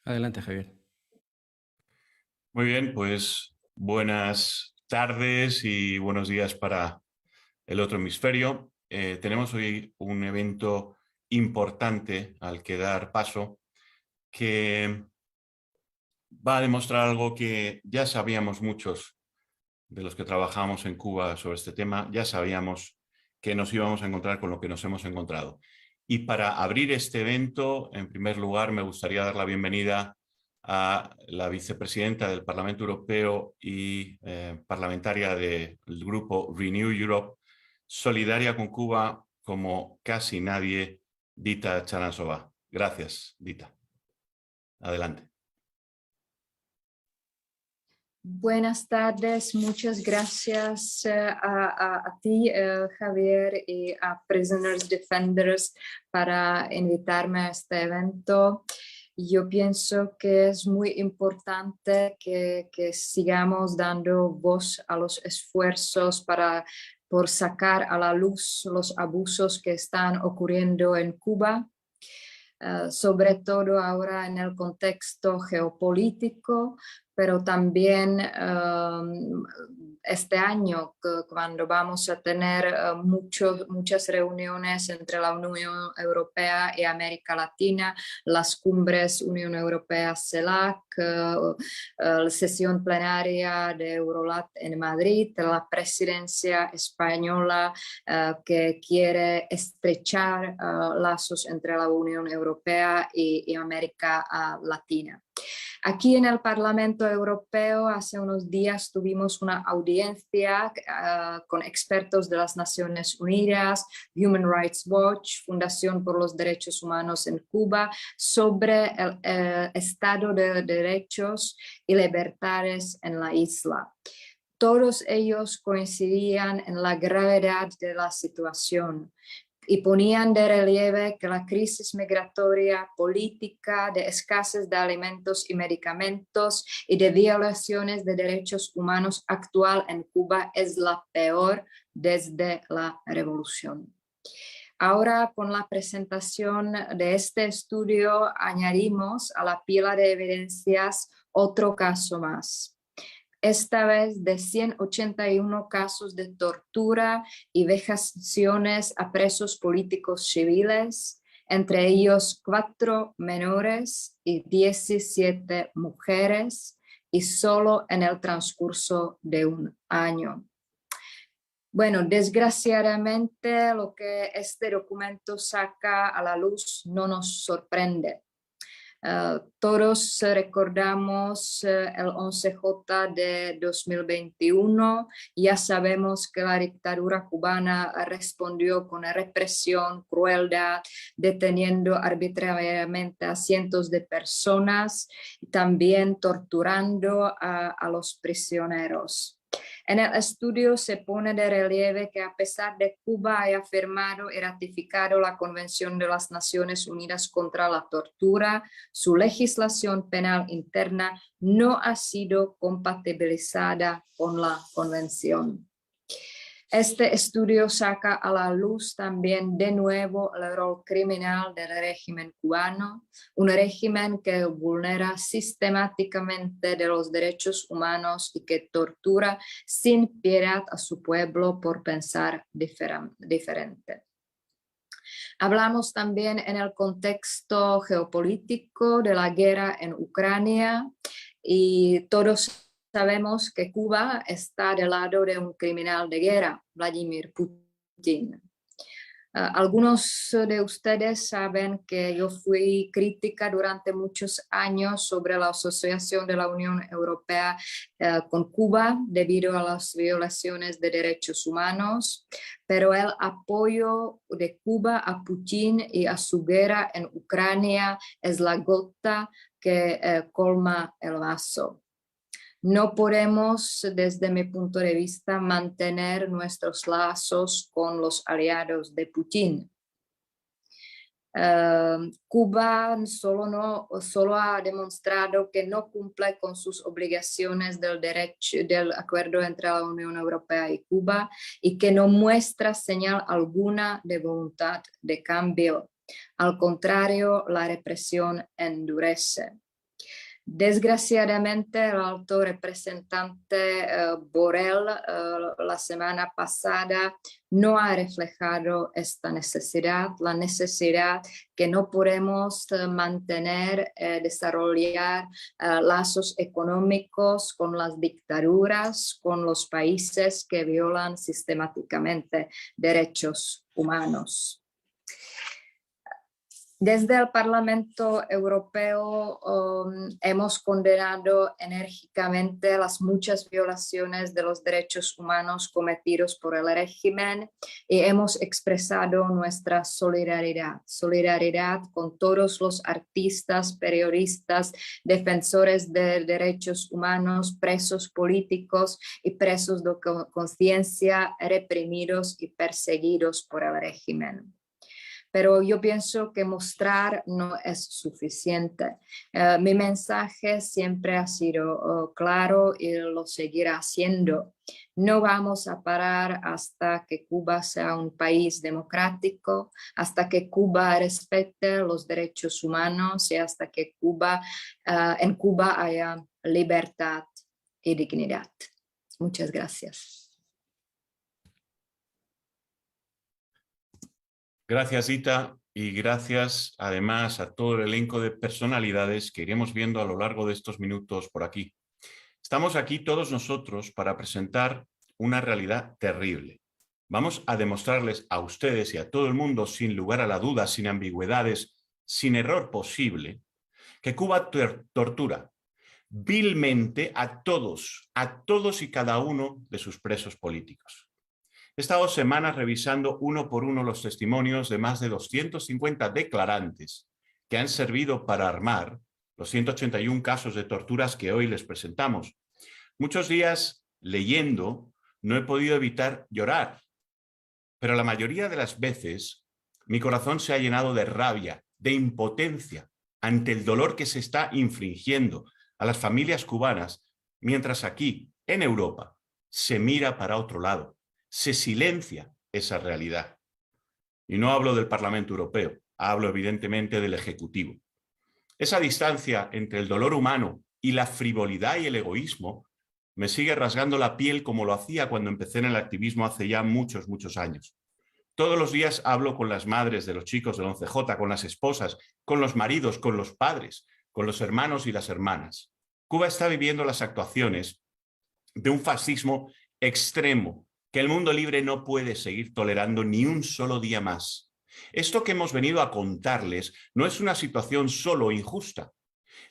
Adelante, Javier. Muy bien, pues buenas tardes y buenos días para el otro hemisferio. Tenemos hoy un evento importante al que dar paso que va a demostrar algo que ya sabíamos muchos de los que trabajamos en Cuba sobre este tema, ya sabíamos que nos íbamos a encontrar con lo que nos hemos encontrado. Y para abrir este evento, en primer lugar, me gustaría dar la bienvenida a la vicepresidenta del Parlamento Europeo y parlamentaria del grupo Renew Europe, solidaria con Cuba como casi nadie, Dita Charanzová. Gracias, Dita. Adelante. Buenas tardes, muchas gracias a ti, Javier, y a Prisoners Defenders para invitarme a este evento. Yo pienso que es muy importante que sigamos dando voz a los esfuerzos por sacar a la luz los abusos que están ocurriendo en Cuba. Sobre todo ahora en el contexto geopolítico, pero también este año cuando vamos a tener muchas reuniones entre la Unión Europea y América Latina, las cumbres Unión Europea-CELAC, la sesión plenaria de Eurolat en Madrid, la presidencia española que quiere estrechar lazos entre la Unión Europea y América Latina. Aquí en el Parlamento Europeo hace unos días tuvimos una audiencia con expertos de las Naciones Unidas, Human Rights Watch, Fundación por los Derechos Humanos en Cuba, sobre el estado de derechos y libertades en la isla. Todos ellos coincidían en la gravedad de la situación y ponían de relieve que la crisis migratoria, política, de escasez de alimentos y medicamentos y de violaciones de derechos humanos actual en Cuba es la peor desde la revolución. Ahora, con la presentación de este estudio, añadimos a la pila de evidencias otro caso más. Esta vez de 181 casos de tortura y vejaciones a presos políticos civiles, entre ellos 4 menores y 17 mujeres, y solo en el transcurso de un año. Bueno, desgraciadamente lo que este documento saca a la luz no nos sorprende. Todos recordamos el 11J de 2021, ya sabemos que la dictadura cubana respondió con represión, crueldad, deteniendo arbitrariamente a cientos de personas y también torturando a los prisioneros. En el estudio se pone de relieve que a pesar de que Cuba haya firmado y ratificado la Convención de las Naciones Unidas contra la Tortura, su legislación penal interna no ha sido compatibilizada con la Convención. Este estudio saca a la luz también de nuevo el rol criminal del régimen cubano, un régimen que vulnera sistemáticamente de los derechos humanos y que tortura sin piedad a su pueblo por pensar diferente. Hablamos también en el contexto geopolítico de la guerra en Ucrania y todos sabemos que Cuba está del lado de un criminal de guerra, Vladimir Putin. Algunos de ustedes saben que yo fui crítica durante muchos años sobre la asociación de la Unión Europea con Cuba debido a las violaciones de derechos humanos, pero el apoyo de Cuba a Putin y a su guerra en Ucrania es la gota que colma el vaso. No podemos, desde mi punto de vista, mantener nuestros lazos con los aliados de Putin. Cuba solo ha demostrado que no cumple con sus obligaciones del acuerdo entre la Unión Europea y Cuba y que no muestra señal alguna de voluntad de cambio. Al contrario, la represión endurece. Desgraciadamente, el alto representante Borrell la semana pasada no ha reflejado esta necesidad, la necesidad que no podemos mantener, desarrollar lazos económicos con las dictaduras, con los países que violan sistemáticamente derechos humanos. Desde el Parlamento Europeo hemos condenado enérgicamente las muchas violaciones de los derechos humanos cometidos por el régimen y hemos expresado nuestra solidaridad con todos los artistas, periodistas, defensores de derechos humanos, presos políticos y presos de conciencia reprimidos y perseguidos por el régimen. Pero yo pienso que mostrar no es suficiente. Mi mensaje siempre ha sido claro y lo seguirá siendo. No vamos a parar hasta que Cuba sea un país democrático, hasta que Cuba respete los derechos humanos y hasta que en Cuba haya libertad y dignidad. Muchas gracias. Gracias, Ita, y gracias además a todo el elenco de personalidades que iremos viendo a lo largo de estos minutos por aquí. Estamos aquí todos nosotros para presentar una realidad terrible. Vamos a demostrarles a ustedes y a todo el mundo, sin lugar a la duda, sin ambigüedades, sin error posible, que Cuba tortura vilmente a todos y cada uno de sus presos políticos. He estado semanas revisando uno por uno los testimonios de más de 250 declarantes que han servido para armar los 181 casos de torturas que hoy les presentamos. Muchos días leyendo no he podido evitar llorar, pero la mayoría de las veces mi corazón se ha llenado de rabia, de impotencia ante el dolor que se está infligiendo a las familias cubanas, mientras aquí, en Europa, se mira para otro lado. Se silencia esa realidad. Y no hablo del Parlamento Europeo, hablo evidentemente del Ejecutivo. Esa distancia entre el dolor humano y la frivolidad y el egoísmo me sigue rasgando la piel como lo hacía cuando empecé en el activismo hace ya muchos años. Todos los días hablo con las madres de los chicos del 11J, con las esposas, con los maridos, con los padres, con los hermanos y las hermanas. Cuba está viviendo las actuaciones de un fascismo extremo que el mundo libre no puede seguir tolerando ni un solo día más. Esto que hemos venido a contarles no es una situación solo injusta.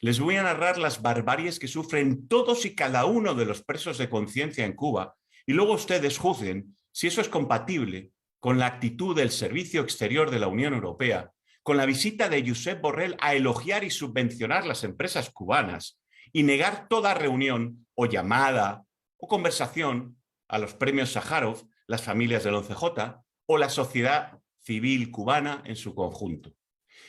Les voy a narrar las barbaries que sufren todos y cada uno de los presos de conciencia en Cuba y luego ustedes juzguen si eso es compatible con la actitud del Servicio Exterior de la Unión Europea, con la visita de Josep Borrell a elogiar y subvencionar las empresas cubanas y negar toda reunión o llamada o conversación a los premios Sájarov, las familias del 11J o la sociedad civil cubana en su conjunto.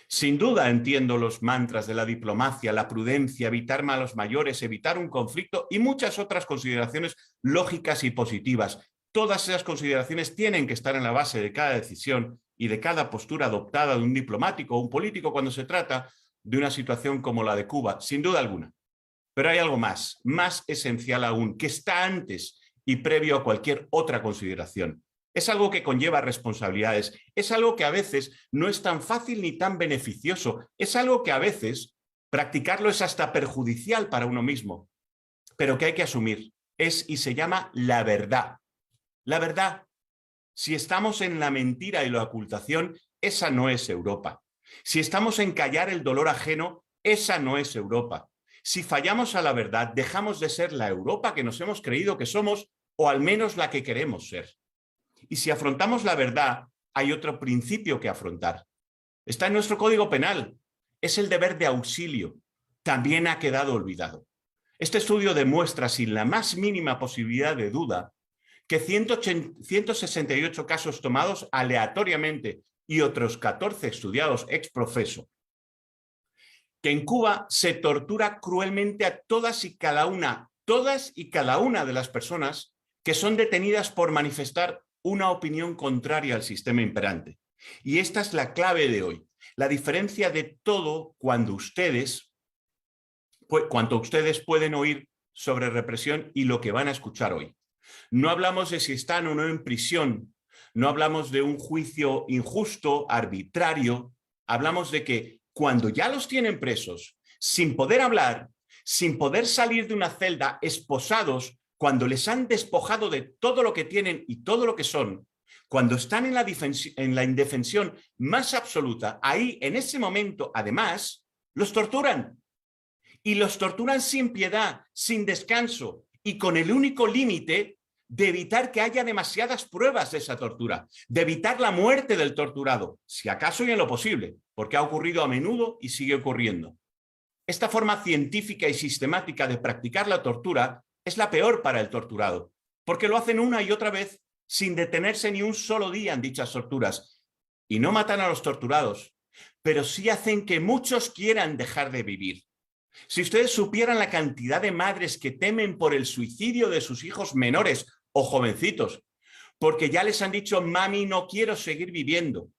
Sin duda entiendo los mantras de la diplomacia, la prudencia, evitar malos mayores, evitar un conflicto y muchas otras consideraciones lógicas y positivas. Todas esas consideraciones tienen que estar en la base de cada decisión y de cada postura adoptada de un diplomático o un político cuando se trata de una situación como la de Cuba, sin duda alguna. Pero hay algo más esencial aún, que está antes y previo a cualquier otra consideración. Es algo que conlleva responsabilidades, es algo que a veces no es tan fácil ni tan beneficioso, es algo que a veces practicarlo es hasta perjudicial para uno mismo, pero que hay que asumir. Es y se llama la verdad. La verdad, si estamos en la mentira y la ocultación, esa no es Europa. Si estamos en callar el dolor ajeno, esa no es Europa. Si fallamos a la verdad, dejamos de ser la Europa que nos hemos creído que somos, o al menos la que queremos ser. Y si afrontamos la verdad, hay otro principio que afrontar. Está en nuestro Código Penal. Es el deber de auxilio. También ha quedado olvidado. Este estudio demuestra, sin la más mínima posibilidad de duda, que 168 casos tomados aleatoriamente y otros 14 estudiados ex profeso, que en Cuba se tortura cruelmente a todas y cada una de las personas que son detenidas por manifestar una opinión contraria al sistema imperante. Y esta es la clave de hoy, la diferencia de todo cuando ustedes cuanto ustedes pueden oír sobre represión y lo que van a escuchar hoy. No hablamos de si están o no en prisión, no hablamos de un juicio injusto, arbitrario, hablamos de que cuando ya los tienen presos, sin poder hablar, sin poder salir de una celda, esposados, cuando les han despojado de todo lo que tienen y todo lo que son, cuando están en la indefensión más absoluta, ahí, en ese momento, además, los torturan. Y los torturan sin piedad, sin descanso y con el único límite de evitar que haya demasiadas pruebas de esa tortura, de evitar la muerte del torturado, si acaso y en lo posible, porque ha ocurrido a menudo y sigue ocurriendo. Esta forma científica y sistemática de practicar la tortura es la peor para el torturado, porque lo hacen una y otra vez sin detenerse ni un solo día en dichas torturas. Y no matan a los torturados, pero sí hacen que muchos quieran dejar de vivir. Si ustedes supieran la cantidad de madres que temen por el suicidio de sus hijos menores o jovencitos, porque ya les han dicho, mami, no quiero seguir viviendo.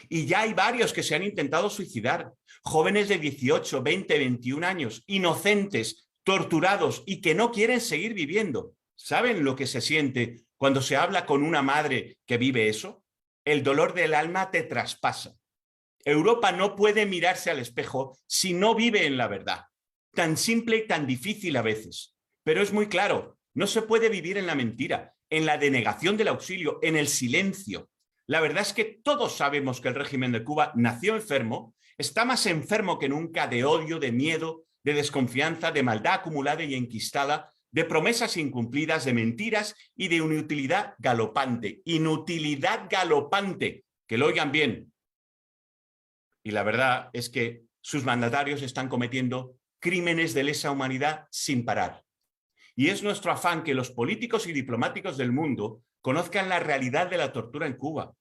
Y ya hay varios que se han intentado suicidar, jóvenes de 18, 20, 21 años, inocentes, torturados y que no quieren seguir viviendo. ¿Saben lo que se siente cuando se habla con una madre que vive eso? El dolor del alma te traspasa. Europa no puede mirarse al espejo si no vive en la verdad. Tan simple y tan difícil a veces. Pero es muy claro, no se puede vivir en la mentira, en la denegación del auxilio, en el silencio. La verdad es que todos sabemos que el régimen de Cuba nació enfermo, está más enfermo que nunca de odio, de miedo, de desconfianza, de maldad acumulada y enquistada, de promesas incumplidas, de mentiras y de inutilidad galopante. Inutilidad galopante, que lo oigan bien. Y la verdad es que sus mandatarios están cometiendo crímenes de lesa humanidad sin parar. Y es nuestro afán que los políticos y diplomáticos del mundo conozcan la realidad de la tortura en Cuba.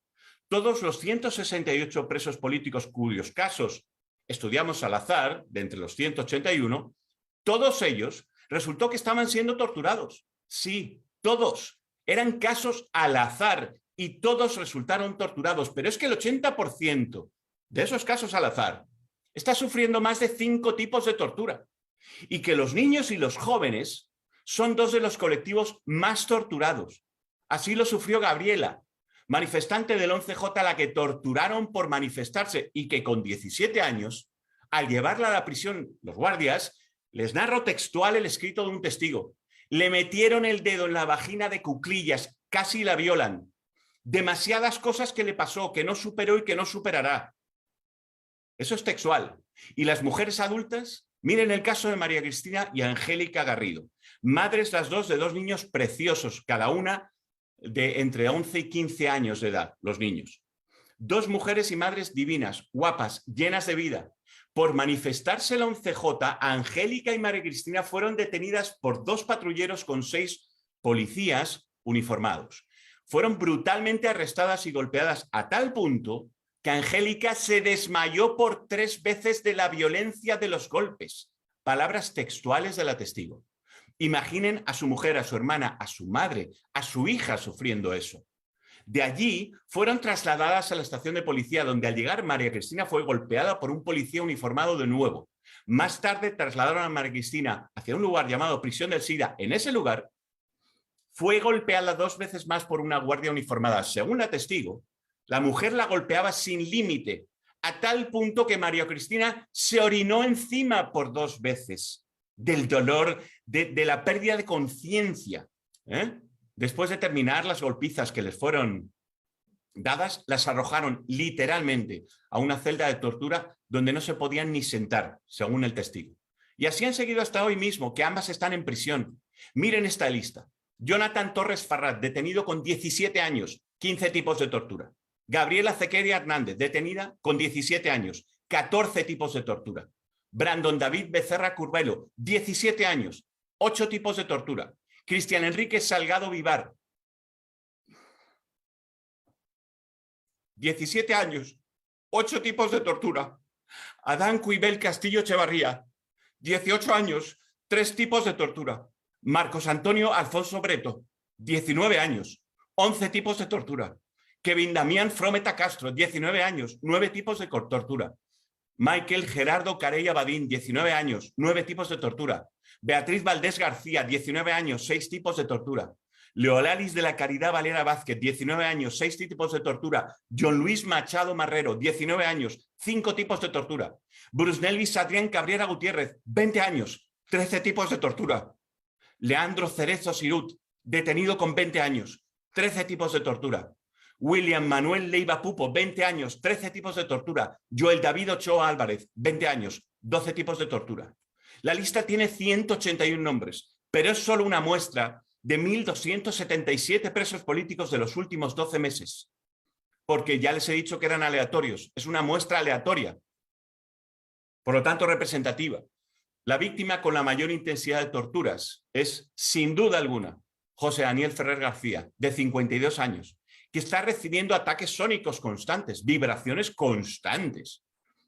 Todos los 168 presos políticos cuyos casos estudiamos al azar, de entre los 181, todos ellos resultó que estaban siendo torturados. Sí, todos. Eran casos al azar y todos resultaron torturados. Pero es que el 80% de esos casos al azar está sufriendo más de 5 tipos de tortura. Y que los niños y los jóvenes son 2 de los colectivos más torturados. Así lo sufrió Gabriela, manifestante del 11J a la que torturaron por manifestarse y que con 17 años, al llevarla a la prisión, los guardias, les narro textual el escrito de un testigo. Le metieron el dedo en la vagina de cuclillas, casi la violan. Demasiadas cosas que le pasó, que no superó y que no superará. Eso es textual. Y las mujeres adultas, miren el caso de María Cristina y Angélica Garrido. Madres las dos de 2 niños preciosos, cada una de entre 11 y 15 años de edad, los niños. 2 mujeres y madres divinas, guapas, llenas de vida. Por manifestarse la 11J, Angélica y María Cristina fueron detenidas por 2 patrulleros con 6 policías uniformados. Fueron brutalmente arrestadas y golpeadas a tal punto que Angélica se desmayó por 3 veces de la violencia de los golpes. Palabras textuales de la testigo. Imaginen a su mujer, a su hermana, a su madre, a su hija sufriendo eso. De allí fueron trasladadas a la estación de policía, donde al llegar María Cristina fue golpeada por un policía uniformado de nuevo. Más tarde trasladaron a María Cristina hacia un lugar llamado Prisión del Sida. En ese lugar fue golpeada 2 veces más por una guardia uniformada. Según la testigo, la mujer la golpeaba sin límite, a tal punto que María Cristina se orinó encima por 2 veces del dolor, de la pérdida de conciencia. Después de terminar las golpizas que les fueron dadas, las arrojaron literalmente a una celda de tortura donde no se podían ni sentar, según el testigo. Y así han seguido hasta hoy mismo, que ambas están en prisión. Miren esta lista. Jonathan Torres Farrat, detenido con 17 años, 15 tipos de tortura. Gabriela Zequeria Hernández, detenida con 17 años, 14 tipos de tortura. Brandon David Becerra Curbelo, 17 años, 8 tipos de tortura. Cristian Enrique Salgado Vivar, 17 años, 8 tipos de tortura. Adán Cuibel Castillo Echevarría, 18 años, 3 tipos de tortura. Marcos Antonio Alfonso Breto, 19 años, 11 tipos de tortura. Kevin Damián Frometa Castro, 19 años, 9 tipos de tortura. Michael Gerardo Carella Badín, 19 años, 9 tipos de tortura. Beatriz Valdés García, 19 años, 6 tipos de tortura. Leolalis de la Caridad Valera Vázquez, 19 años, 6 tipos de tortura. John Luis Machado Marrero, 19 años, 5 tipos de tortura. Bruce Nelvis Adrián Cabrera Gutiérrez, 20 años, 13 tipos de tortura. Leandro Cerezo Sirut, detenido con 20 años, 13 tipos de tortura. William Manuel Leiva Pupo, 20 años, 13 tipos de tortura. Joel David Ochoa Álvarez, 20 años, 12 tipos de tortura. La lista tiene 181 nombres, pero es solo una muestra de 1.277 presos políticos de los últimos 12 meses. Porque ya les he dicho que eran aleatorios. Es una muestra aleatoria. Por lo tanto, representativa. La víctima con la mayor intensidad de torturas es, sin duda alguna, José Daniel Ferrer García, de 52 años, que está recibiendo ataques sónicos constantes, vibraciones constantes,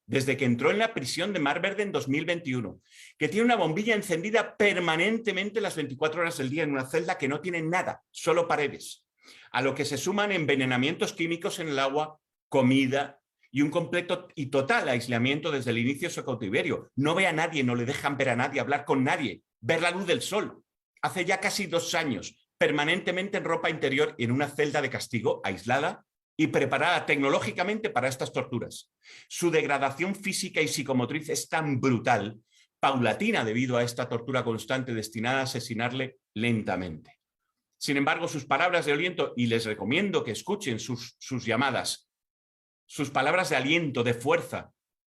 desde que entró en la prisión de Mar Verde en 2021, que tiene una bombilla encendida permanentemente las 24 horas del día en una celda que no tiene nada, solo paredes, a lo que se suman envenenamientos químicos en el agua, comida y un completo y total aislamiento desde el inicio de su cautiverio. No ve a nadie, no le dejan ver a nadie, hablar con nadie, ver la luz del sol. Hace ya casi 2 años, permanentemente en ropa interior y en una celda de castigo aislada y preparada tecnológicamente para estas torturas. Su degradación física y psicomotriz es tan brutal, paulatina debido a esta tortura constante destinada a asesinarle lentamente. Sin embargo, sus palabras de aliento, y les recomiendo que escuchen sus llamadas, sus palabras de aliento, de fuerza,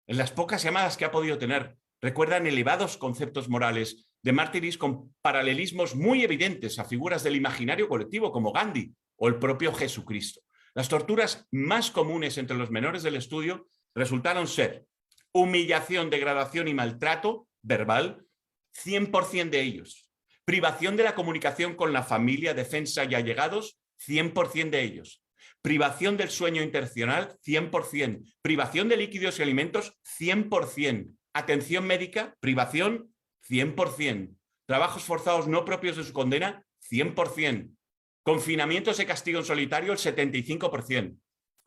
en las pocas llamadas que ha podido tener, recuerdan elevados conceptos morales de mártires con paralelismos muy evidentes a figuras del imaginario colectivo como Gandhi o el propio Jesucristo. Las torturas más comunes entre los menores del estudio resultaron ser humillación, degradación y maltrato verbal, 100% de ellos. Privación de la comunicación con la familia, defensa y allegados, 100% de ellos. Privación del sueño intencional, 100%. Privación de líquidos y alimentos, 100%. Atención médica, privación, 100%. Trabajos forzados no propios de su condena, 100%. Confinamientos de castigo en solitario, el 75%.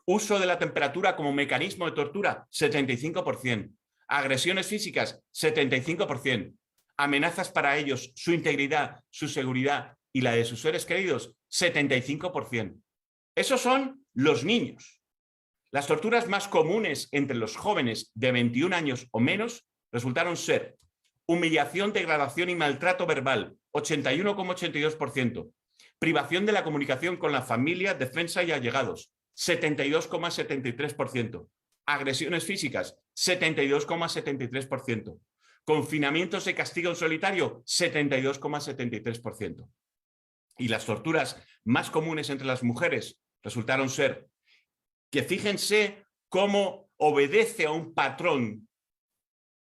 Uso de la temperatura como mecanismo de tortura, 75%. Agresiones físicas, 75%. Amenazas para ellos, su integridad, su seguridad y la de sus seres queridos, 75%. Esos son los niños. Las torturas más comunes entre los jóvenes de 21 años o menos resultaron ser humillación, degradación y maltrato verbal, 81,82%. Privación de la comunicación con la familia, defensa y allegados, 72,73%. Agresiones físicas, 72,73%. Confinamientos de castigo en solitario, 72,73%. Y las torturas más comunes entre las mujeres resultaron ser que fíjense cómo obedece a un patrón,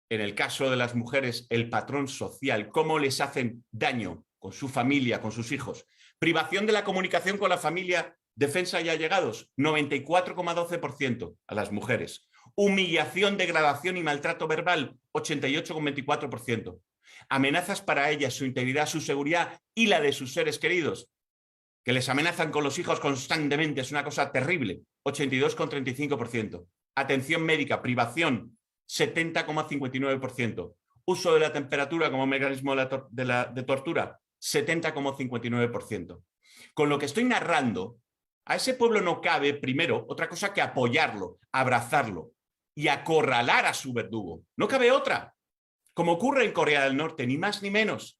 en el caso de las mujeres, el patrón social, cómo les hacen daño con su familia, con sus hijos. Privación de la comunicación con la familia, defensa y allegados, 94,12% a las mujeres. Humillación, degradación y maltrato verbal, 88,24%. Amenazas para ellas, su integridad, su seguridad y la de sus seres queridos, que les amenazan con los hijos constantemente, es una cosa terrible, 82,35%. Atención médica, privación, 70,59%. Uso de la temperatura como mecanismo de tortura, 70,59%. Con lo que estoy narrando, a ese pueblo no cabe, primero, otra cosa que apoyarlo, abrazarlo y acorralar a su verdugo. No cabe otra, como ocurre en Corea del Norte, ni más ni menos.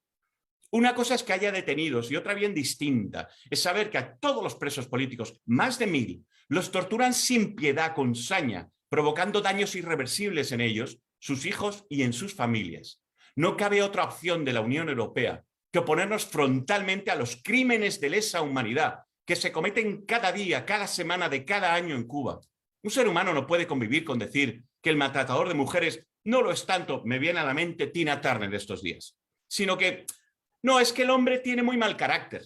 Una cosa es que haya detenidos y otra bien distinta es saber que a todos los presos políticos, más de 1.000, los torturan sin piedad, con saña, provocando daños irreversibles en ellos, sus hijos y en sus familias. No cabe otra opción de la Unión Europea que oponernos frontalmente a los crímenes de lesa humanidad que se cometen cada día, cada semana de cada año en Cuba. Un ser humano no puede convivir con decir que el maltratador de mujeres no lo es tanto, me viene a la mente Tina Turner de estos días, sino que no, es que el hombre tiene muy mal carácter,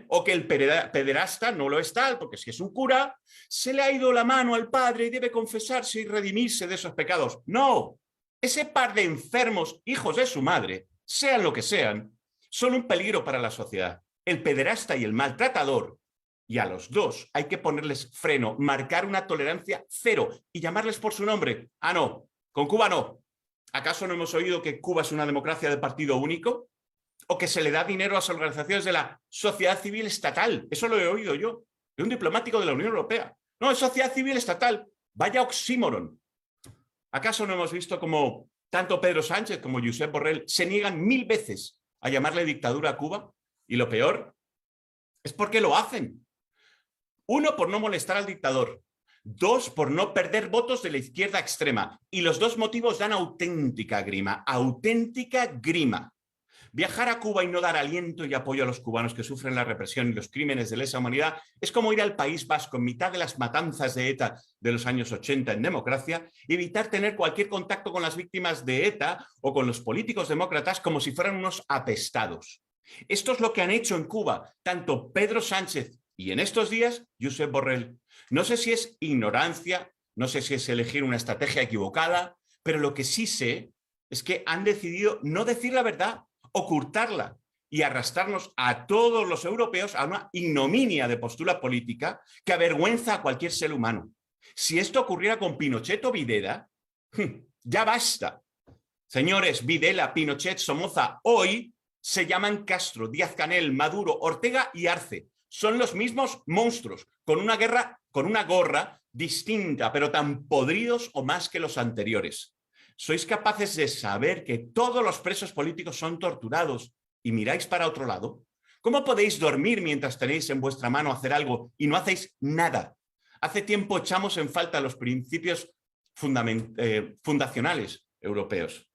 o que el pederasta no lo es tal, porque si es un cura, se le ha ido la mano al padre y debe confesarse y redimirse de esos pecados. No, ese par de enfermos hijos de su madre, sean lo que sean, son un peligro para la sociedad. El pederasta y el maltratador, y a los dos hay que ponerles freno, marcar una tolerancia cero y llamarles por su nombre. Ah, no, Con Cuba no. ¿Acaso no hemos oído que Cuba es una democracia de partido único? ¿O que se le da dinero a las organizaciones de la sociedad civil estatal? Eso lo he oído yo, de un diplomático de la Unión Europea. No, es sociedad civil estatal. Vaya oxímoron. ¿Acaso no hemos visto como tanto Pedro Sánchez como Josep Borrell se niegan 1000 veces a llamarle dictadura a Cuba? Y lo peor es porque lo hacen. 1, por no molestar al dictador. 2, por no perder votos de la izquierda extrema. Y los 2 motivos dan auténtica grima. Auténtica grima. Viajar a Cuba y no dar aliento y apoyo a los cubanos que sufren la represión y los crímenes de lesa humanidad es como ir al País Vasco en mitad de las matanzas de ETA de los años 80 en democracia y evitar tener cualquier contacto con las víctimas de ETA o con los políticos demócratas como si fueran unos apestados. Esto es lo que han hecho en Cuba, tanto Pedro Sánchez y en estos días Josep Borrell. No sé si es ignorancia, no sé si es elegir una estrategia equivocada, pero lo que sí sé es que han decidido no decir la verdad, ocultarla y arrastrarnos a todos los europeos a una ignominia de postura política que avergüenza a cualquier ser humano. Si esto ocurriera con Pinochet o Videla, ya basta. Señores, Videla, Pinochet, Somoza, hoy se llaman Castro, Díaz-Canel, Maduro, Ortega y Arce. Son los mismos monstruos, con una gorra distinta, pero tan podridos o más que los anteriores. ¿Sois capaces de saber que todos los presos políticos son torturados y miráis para otro lado? ¿Cómo podéis dormir mientras tenéis en vuestra mano hacer algo y no hacéis nada? Hace tiempo echamos en falta los principios fundacionales europeos.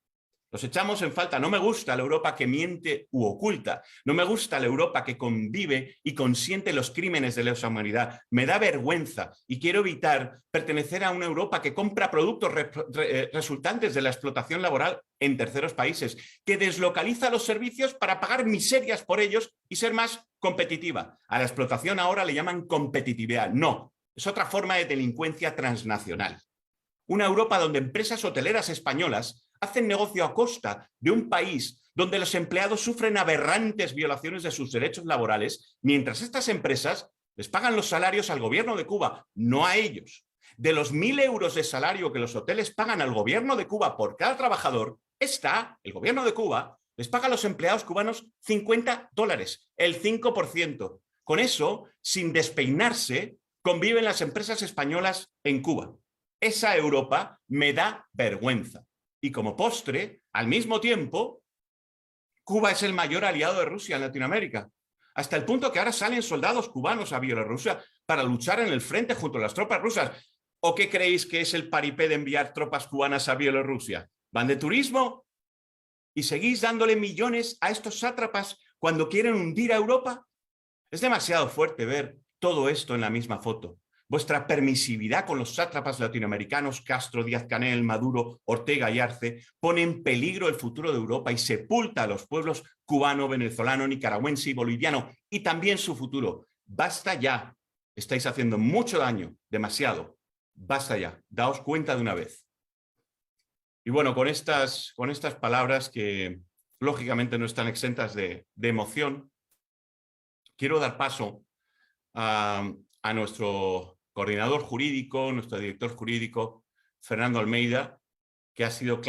Los echamos en falta. No me gusta la Europa que miente u oculta. No me gusta la Europa que convive y consiente los crímenes de lesa humanidad. Me da vergüenza y quiero evitar pertenecer a una Europa que compra productos resultantes de la explotación laboral en terceros países, que deslocaliza los servicios para pagar miserias por ellos y ser más competitiva. A la explotación ahora le llaman competitividad. No, es otra forma de delincuencia transnacional. Una Europa donde empresas hoteleras españolas hacen negocio a costa de un país donde los empleados sufren aberrantes violaciones de sus derechos laborales, mientras estas empresas les pagan los salarios al gobierno de Cuba, no a ellos. De los 1.000 euros de salario que los hoteles pagan al gobierno de Cuba por cada trabajador, el gobierno de Cuba les paga a los empleados cubanos $50, el 5%. Con eso, sin despeinarse, conviven las empresas españolas en Cuba. Esa Europa me da vergüenza. Y como postre, al mismo tiempo, Cuba es el mayor aliado de Rusia en Latinoamérica, hasta el punto que ahora salen soldados cubanos a Bielorrusia para luchar en el frente junto a las tropas rusas. ¿O qué creéis que es el paripé de enviar tropas cubanas a Bielorrusia? ¿Van de turismo? ¿Y seguís dándole millones a estos sátrapas cuando quieren hundir a Europa? Es demasiado fuerte ver todo esto en la misma foto. Vuestra permisividad con los sátrapas latinoamericanos, Castro, Díaz-Canel, Maduro, Ortega y Arce, pone en peligro el futuro de Europa y sepulta a los pueblos cubano, venezolano, nicaragüense y boliviano, y también su futuro. Basta ya. Estáis haciendo mucho daño, demasiado. Basta ya. Daos cuenta de una vez. Y bueno, con estas palabras que lógicamente no están exentas de emoción, quiero dar paso a nuestro coordinador jurídico, nuestro director jurídico, Fernando Almeida, que ha sido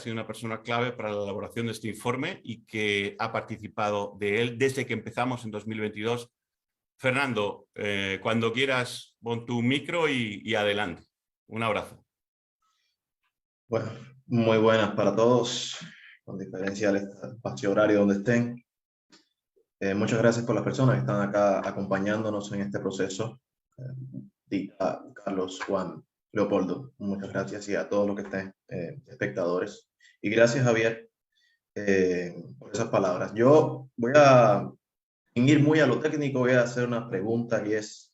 una persona clave para la elaboración de este informe y que ha participado de él desde que empezamos en 2022. Fernando, cuando quieras, pon tu micro y adelante. Un abrazo. Bueno, muy buenas para todos, con diferencia del espacio horario donde estén. Muchas gracias por las personas que están acá acompañándonos en este proceso. Dita, Carlos, Juan, Leopoldo, muchas gracias, y a todos los que estén espectadores. Y gracias, Javier, por esas palabras. Yo voy a ir muy a lo técnico, voy a hacer una pregunta y esto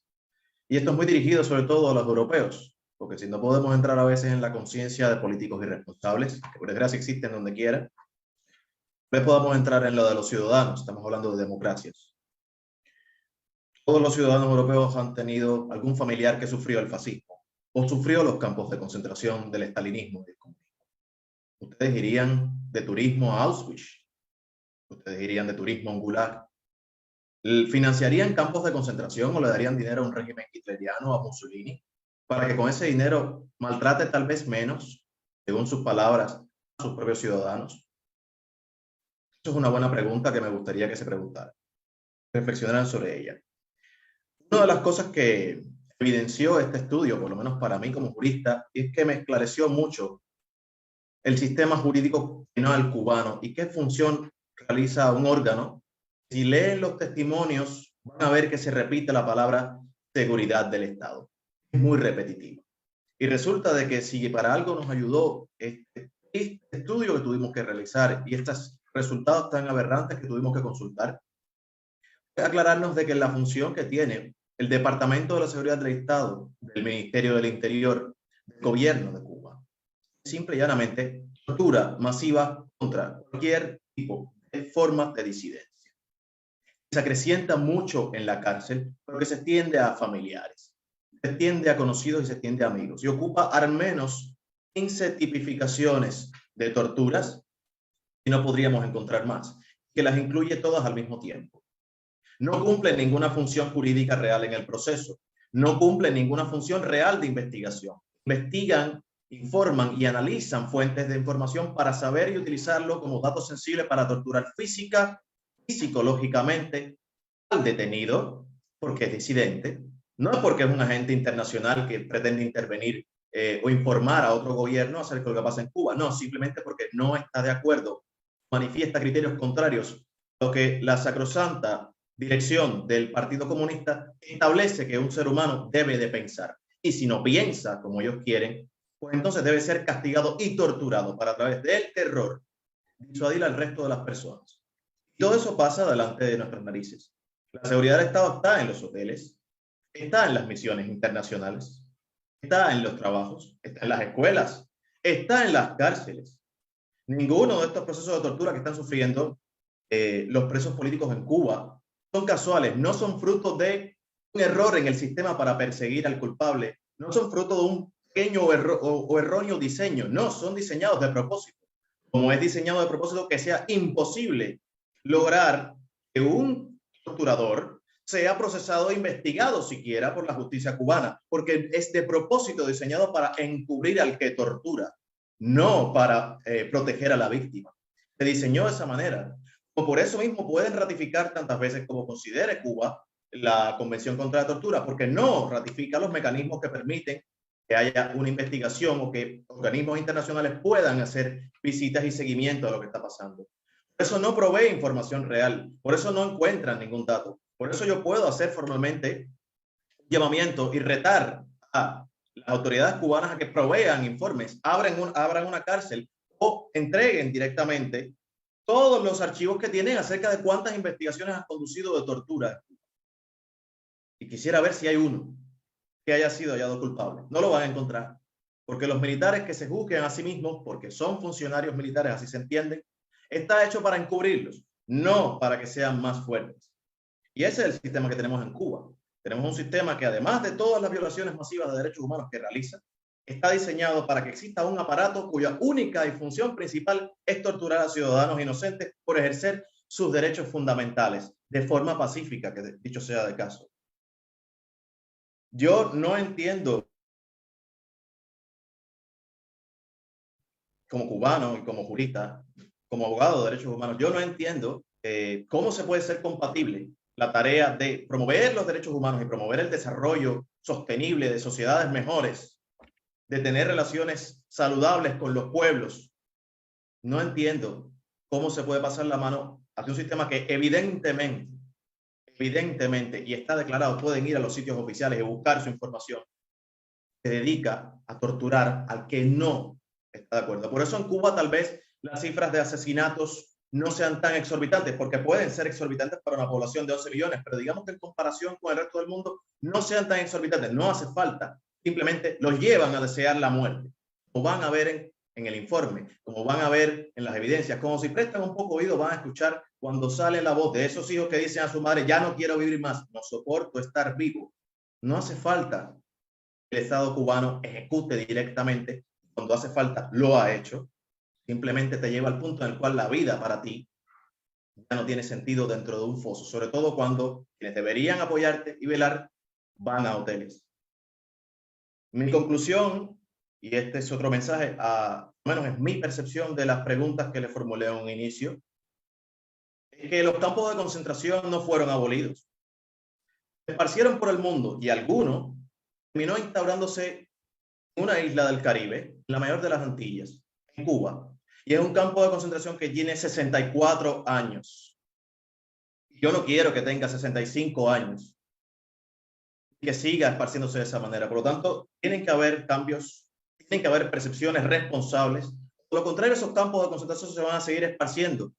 es muy dirigido sobre todo a los europeos, porque si no podemos entrar a veces en la conciencia de políticos irresponsables, que por desgracia existen donde quiera, no podamos entrar en lo de los ciudadanos. Estamos hablando de democracias. Todos los ciudadanos europeos han tenido algún familiar que sufrió el fascismo o sufrió los campos de concentración del estalinismo y del comunismo. Ustedes irían de turismo a Auschwitz. Ustedes irían de turismo a un Gulag. ¿Financiarían campos de concentración o le darían dinero a un régimen hitleriano o a Mussolini para que con ese dinero maltrate tal vez menos según sus palabras, a sus propios ciudadanos? Eso es una buena pregunta que me gustaría que se preguntaran, reflexionaran sobre ella. Una de las cosas que evidenció este estudio, por lo menos para mí como jurista, es que me esclareció mucho el sistema jurídico penal cubano y qué función realiza un órgano. Si leen los testimonios, van a ver que se repite la palabra seguridad del Estado. Es muy repetitivo. Y resulta de que si para algo nos ayudó este estudio que tuvimos que realizar y estos resultados tan aberrantes que tuvimos que consultar, aclararnos de que la función que tiene el Departamento de la Seguridad del Estado, del Ministerio del Interior, del Gobierno de Cuba, es simple y llanamente tortura masiva contra cualquier tipo de forma de disidencia. Se acrecienta mucho en la cárcel, pero que se extiende a familiares, se extiende a conocidos y se extiende a amigos, y ocupa al menos 15 tipificaciones de torturas, y no podríamos encontrar más, que las incluye todas al mismo tiempo. No cumple ninguna función jurídica real en el proceso, no cumple ninguna función real de investigación. Investigan, informan y analizan fuentes de información para saber y utilizarlo como datos sensibles para torturar física y psicológicamente al detenido, porque es disidente, no porque es un agente internacional que pretende intervenir o informar a otro gobierno acerca de lo que pasa en Cuba, no, simplemente porque no está de acuerdo, manifiesta criterios contrarios a lo que la sacrosanta dirección del Partido Comunista establece que un ser humano debe de pensar. Y si no piensa como ellos quieren, pues entonces debe ser castigado y torturado para a través del terror disuadir al resto de las personas. Y todo eso pasa delante de nuestras narices. La seguridad del Estado está en los hoteles, está en las misiones internacionales, está en los trabajos, está en las escuelas, está en las cárceles. Ninguno de estos procesos de tortura que están sufriendo los presos políticos en Cuba son casuales, no son fruto de un error en el sistema para perseguir al culpable, no son fruto de un pequeño o erróneo diseño, no, son diseñados de propósito. Como es diseñado de propósito que sea imposible lograr que un torturador sea procesado e investigado siquiera por la justicia cubana, porque es de propósito diseñado para encubrir al que tortura, no para proteger a la víctima. Se diseñó de esa manera. Por eso mismo pueden ratificar tantas veces como considere Cuba la Convención contra la Tortura, porque no ratifica los mecanismos que permiten que haya una investigación o que organismos internacionales puedan hacer visitas y seguimiento de lo que está pasando. Por eso no provee información real, por eso no encuentran ningún dato. Por eso yo puedo hacer formalmente un llamamiento y retar a las autoridades cubanas a que provean informes, abran una cárcel o entreguen directamente todos los archivos que tienen acerca de cuántas investigaciones han conducido de tortura. Y quisiera ver si hay uno que haya sido hallado culpable. No lo van a encontrar, porque los militares que se juzguen a sí mismos, porque son funcionarios militares, así se entienden, está hecho para encubrirlos, no para que sean más fuertes. Y ese es el sistema que tenemos en Cuba. Tenemos un sistema que, además de todas las violaciones masivas de derechos humanos que realiza, está diseñado para que exista un aparato cuya única y función principal es torturar a ciudadanos inocentes por ejercer sus derechos fundamentales de forma pacífica, que dicho sea de caso. Yo no entiendo, como cubano y como jurista, como abogado de derechos humanos, yo no entiendo cómo se puede ser compatible la tarea de promover los derechos humanos y promover el desarrollo sostenible de sociedades mejores, de tener relaciones saludables con los pueblos. No entiendo cómo se puede pasar la mano hacia un sistema que evidentemente, y está declarado, pueden ir a los sitios oficiales y buscar su información, se dedica a torturar al que no está de acuerdo. Por eso en Cuba tal vez las cifras de asesinatos no sean tan exorbitantes, porque pueden ser exorbitantes para una población de 11 millones, pero digamos que en comparación con el resto del mundo no sean tan exorbitantes, no hace falta. Simplemente los llevan a desear la muerte, como van a ver en el informe, como van a ver en las evidencias, como si prestan un poco oído van a escuchar cuando sale la voz de esos hijos que dicen a su madre, ya no quiero vivir más, no soporto estar vivo. No hace falta que el Estado cubano ejecute directamente, cuando hace falta lo ha hecho, simplemente te lleva al punto en el cual la vida para ti ya no tiene sentido dentro de un foso, sobre todo cuando quienes deberían apoyarte y velar van a hoteles. Mi conclusión y este es otro mensaje, al menos es mi percepción de las preguntas que le formulé a un inicio, es que los campos de concentración no fueron abolidos. Se esparcieron por el mundo y alguno terminó instaurándose en una isla del Caribe, la mayor de las Antillas, en Cuba. Y es un campo de concentración que tiene 64 años. Yo no quiero que tenga 65 años y que siga esparciéndose de esa manera. Por lo tanto, tienen que haber cambios, tienen que haber percepciones responsables. Por lo contrario, esos campos de concentración se van a seguir esparciendo,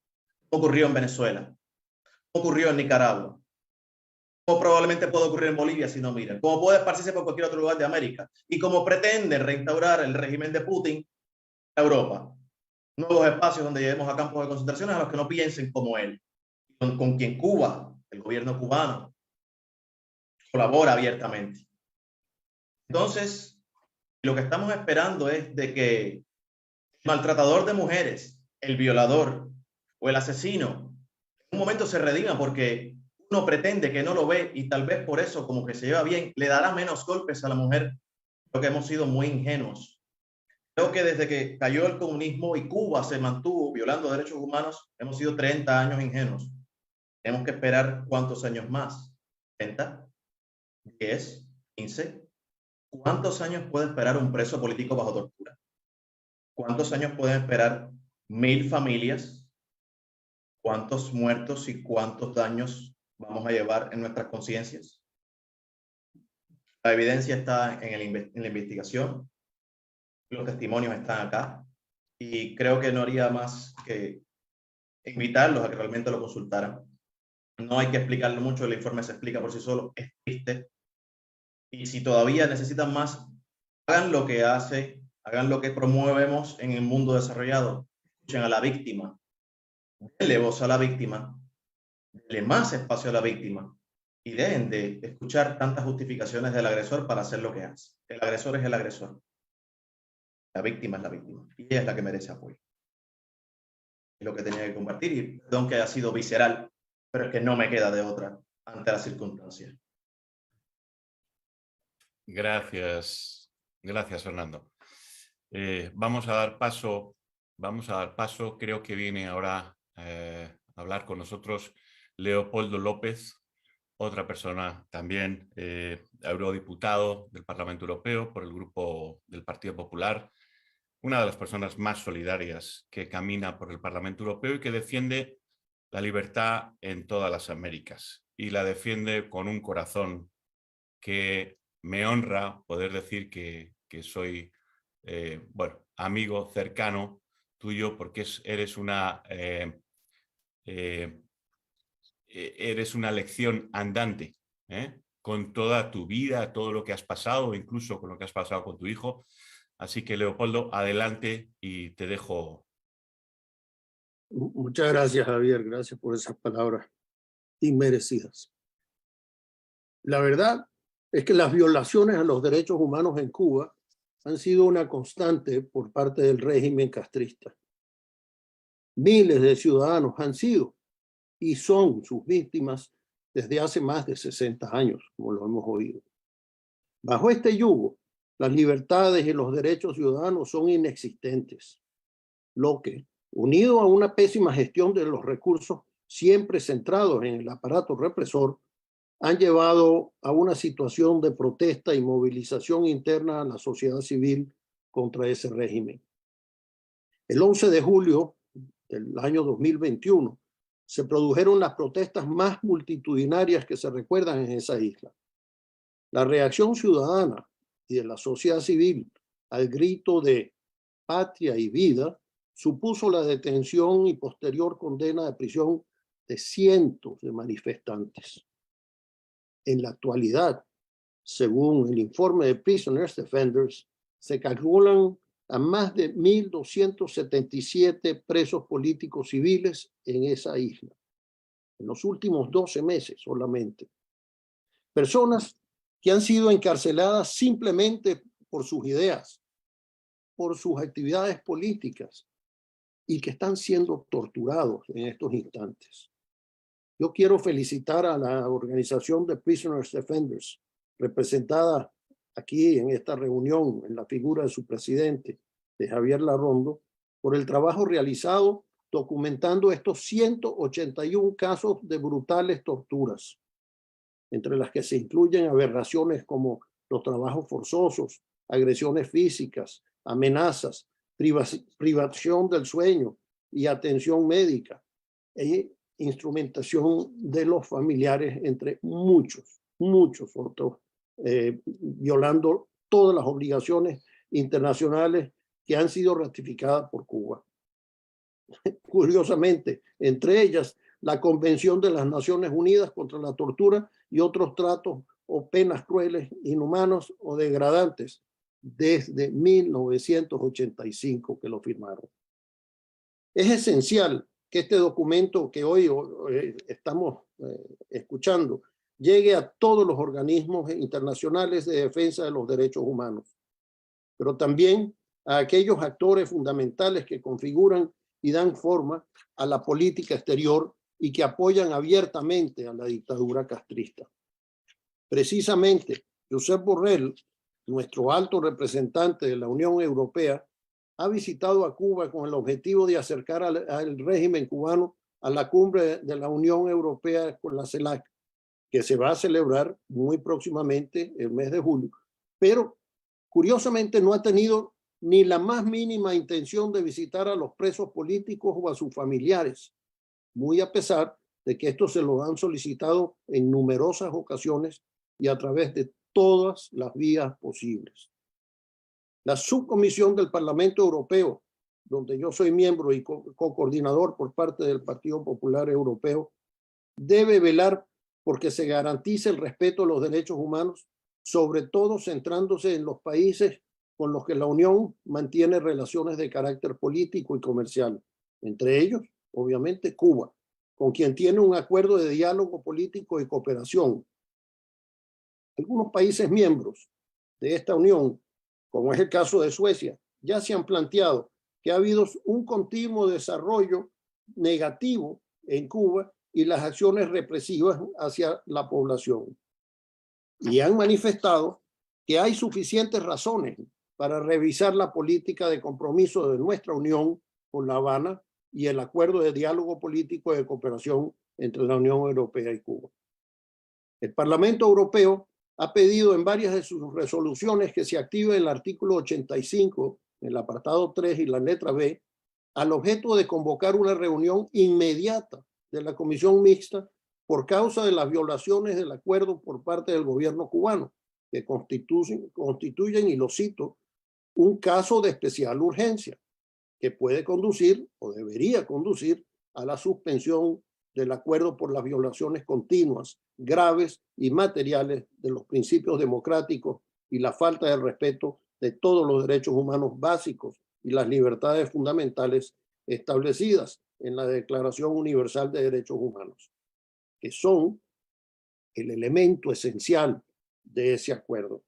como ocurrió en Venezuela, como ocurrió en Nicaragua, como probablemente puede ocurrir en Bolivia si no miran, como puede esparcirse por cualquier otro lugar de América, y como pretende reinstaurar el régimen de Putin en Europa. Nuevos espacios donde llevemos a campos de concentración a los que no piensen como él, con quien Cuba, el gobierno cubano, colabora abiertamente. Entonces, lo que estamos esperando es de que el maltratador de mujeres, el violador o el asesino, en un momento se redima porque uno pretende que no lo ve y tal vez por eso, como que se lleva bien, le dará menos golpes a la mujer, porque hemos sido muy ingenuos. Creo que desde que cayó el comunismo y Cuba se mantuvo violando derechos humanos, hemos sido 30 años ingenuos. Tenemos que esperar cuántos años más. ¿30? ¿10? ¿15? ¿Cuántos años puede esperar un preso político bajo tortura? ¿Cuántos años pueden esperar 1000 familias? ¿Cuántos muertos y cuántos daños vamos a llevar en nuestras conciencias? La evidencia está en la investigación, los testimonios están acá y creo que no haría más que invitarlos a que realmente lo consultaran. No hay que explicarlo mucho, el informe se explica por sí solo, es triste. Y si todavía necesitan más, hagan lo que hagan lo que promovemos en el mundo desarrollado. Escuchen a la víctima, denle voz a la víctima, denle más espacio a la víctima y dejen de escuchar tantas justificaciones del agresor para hacer lo que hace. El agresor es el agresor. La víctima es la víctima y ella es la que merece apoyo. Es lo que tenía que compartir y perdón que haya sido visceral, pero es que no me queda de otra ante las circunstancias. Gracias, gracias Fernando. Vamos a dar paso, creo que viene ahora a hablar con nosotros Leopoldo López, otra persona también eurodiputado del Parlamento Europeo por el grupo del Partido Popular, una de las personas más solidarias que camina por el Parlamento Europeo y que defiende la libertad en todas las Américas y la defiende con un corazón que me honra poder decir que soy bueno, amigo cercano tuyo porque eres una lección andante, con toda tu vida, todo lo que has pasado, incluso con lo que has pasado con tu hijo. Así que, Leopoldo, adelante y te dejo. Muchas gracias, Javier. Gracias por esas palabras inmerecidas. La verdad es que las violaciones a los derechos humanos en Cuba han sido una constante por parte del régimen castrista. Miles de ciudadanos han sido y son sus víctimas desde hace más de 60 años, como lo hemos oído. Bajo este yugo, las libertades y los derechos ciudadanos son inexistentes, lo que, unido a una pésima gestión de los recursos siempre centrados en el aparato represor, han llevado a una situación de protesta y movilización interna a la sociedad civil contra ese régimen. El 11 de julio del año 2021 se produjeron las protestas más multitudinarias que se recuerdan en esa isla. La reacción ciudadana y de la sociedad civil al grito de patria y vida supuso la detención y posterior condena de prisión de cientos de manifestantes. En la actualidad, según el informe de Prisoners Defenders, se calculan a más de 1.277 presos políticos civiles en esa isla, en los últimos 12 meses solamente. Personas que han sido encarceladas simplemente por sus ideas, por sus actividades políticas y que están siendo torturados en estos instantes. Yo quiero felicitar a la organización de Prisoners Defenders, representada aquí en esta reunión, en la figura de su presidente, de Javier Larrondo, por el trabajo realizado documentando estos 181 casos de brutales torturas, entre las que se incluyen aberraciones como los trabajos forzosos, agresiones físicas, amenazas, privación del sueño y atención médica, e instrumentación de los familiares, entre muchos otros, violando todas las obligaciones internacionales que han sido ratificadas por Cuba. Curiosamente, entre ellas, la Convención de las Naciones Unidas contra la Tortura y otros tratos o penas crueles, inhumanos o degradantes, desde 1985 que lo firmaron. Es esencial que este documento que hoy estamos escuchando llegue a todos los organismos internacionales de defensa de los derechos humanos, pero también a aquellos actores fundamentales que configuran y dan forma a la política exterior y que apoyan abiertamente a la dictadura castrista. Precisamente, Josep Borrell, nuestro alto representante de la Unión Europea, ha visitado a Cuba con el objetivo de acercar al régimen cubano a la cumbre de la Unión Europea con la CELAC, que se va a celebrar muy próximamente, el mes de julio, pero curiosamente no ha tenido ni la más mínima intención de visitar a los presos políticos o a sus familiares, muy a pesar de que estos se lo han solicitado en numerosas ocasiones y a través de todas las vías posibles. La subcomisión del Parlamento Europeo, donde yo soy miembro y co-coordinador por parte del Partido Popular Europeo, debe velar porque se garantice el respeto a los derechos humanos, sobre todo centrándose en los países con los que la Unión mantiene relaciones de carácter político y comercial, entre ellos, obviamente, Cuba, con quien tiene un acuerdo de diálogo político y cooperación. Algunos países miembros de esta Unión, como es el caso de Suecia, ya se han planteado que ha habido un continuo desarrollo negativo en Cuba y las acciones represivas hacia la población. Y han manifestado que hay suficientes razones para revisar la política de compromiso de nuestra Unión con La Habana y el acuerdo de diálogo político de cooperación entre la Unión Europea y Cuba. El Parlamento Europeo ha pedido en varias de sus resoluciones que se active el artículo 85, el apartado 3 y la letra B, al objeto de convocar una reunión inmediata de la Comisión Mixta por causa de las violaciones del acuerdo por parte del gobierno cubano, que constituyen, y lo cito, un caso de especial urgencia que puede conducir o debería conducir a la suspensión del acuerdo por las violaciones continuas, graves y materiales de los principios democráticos y la falta de respeto de todos los derechos humanos básicos y las libertades fundamentales establecidas en la Declaración Universal de Derechos Humanos, que son el elemento esencial de ese acuerdo.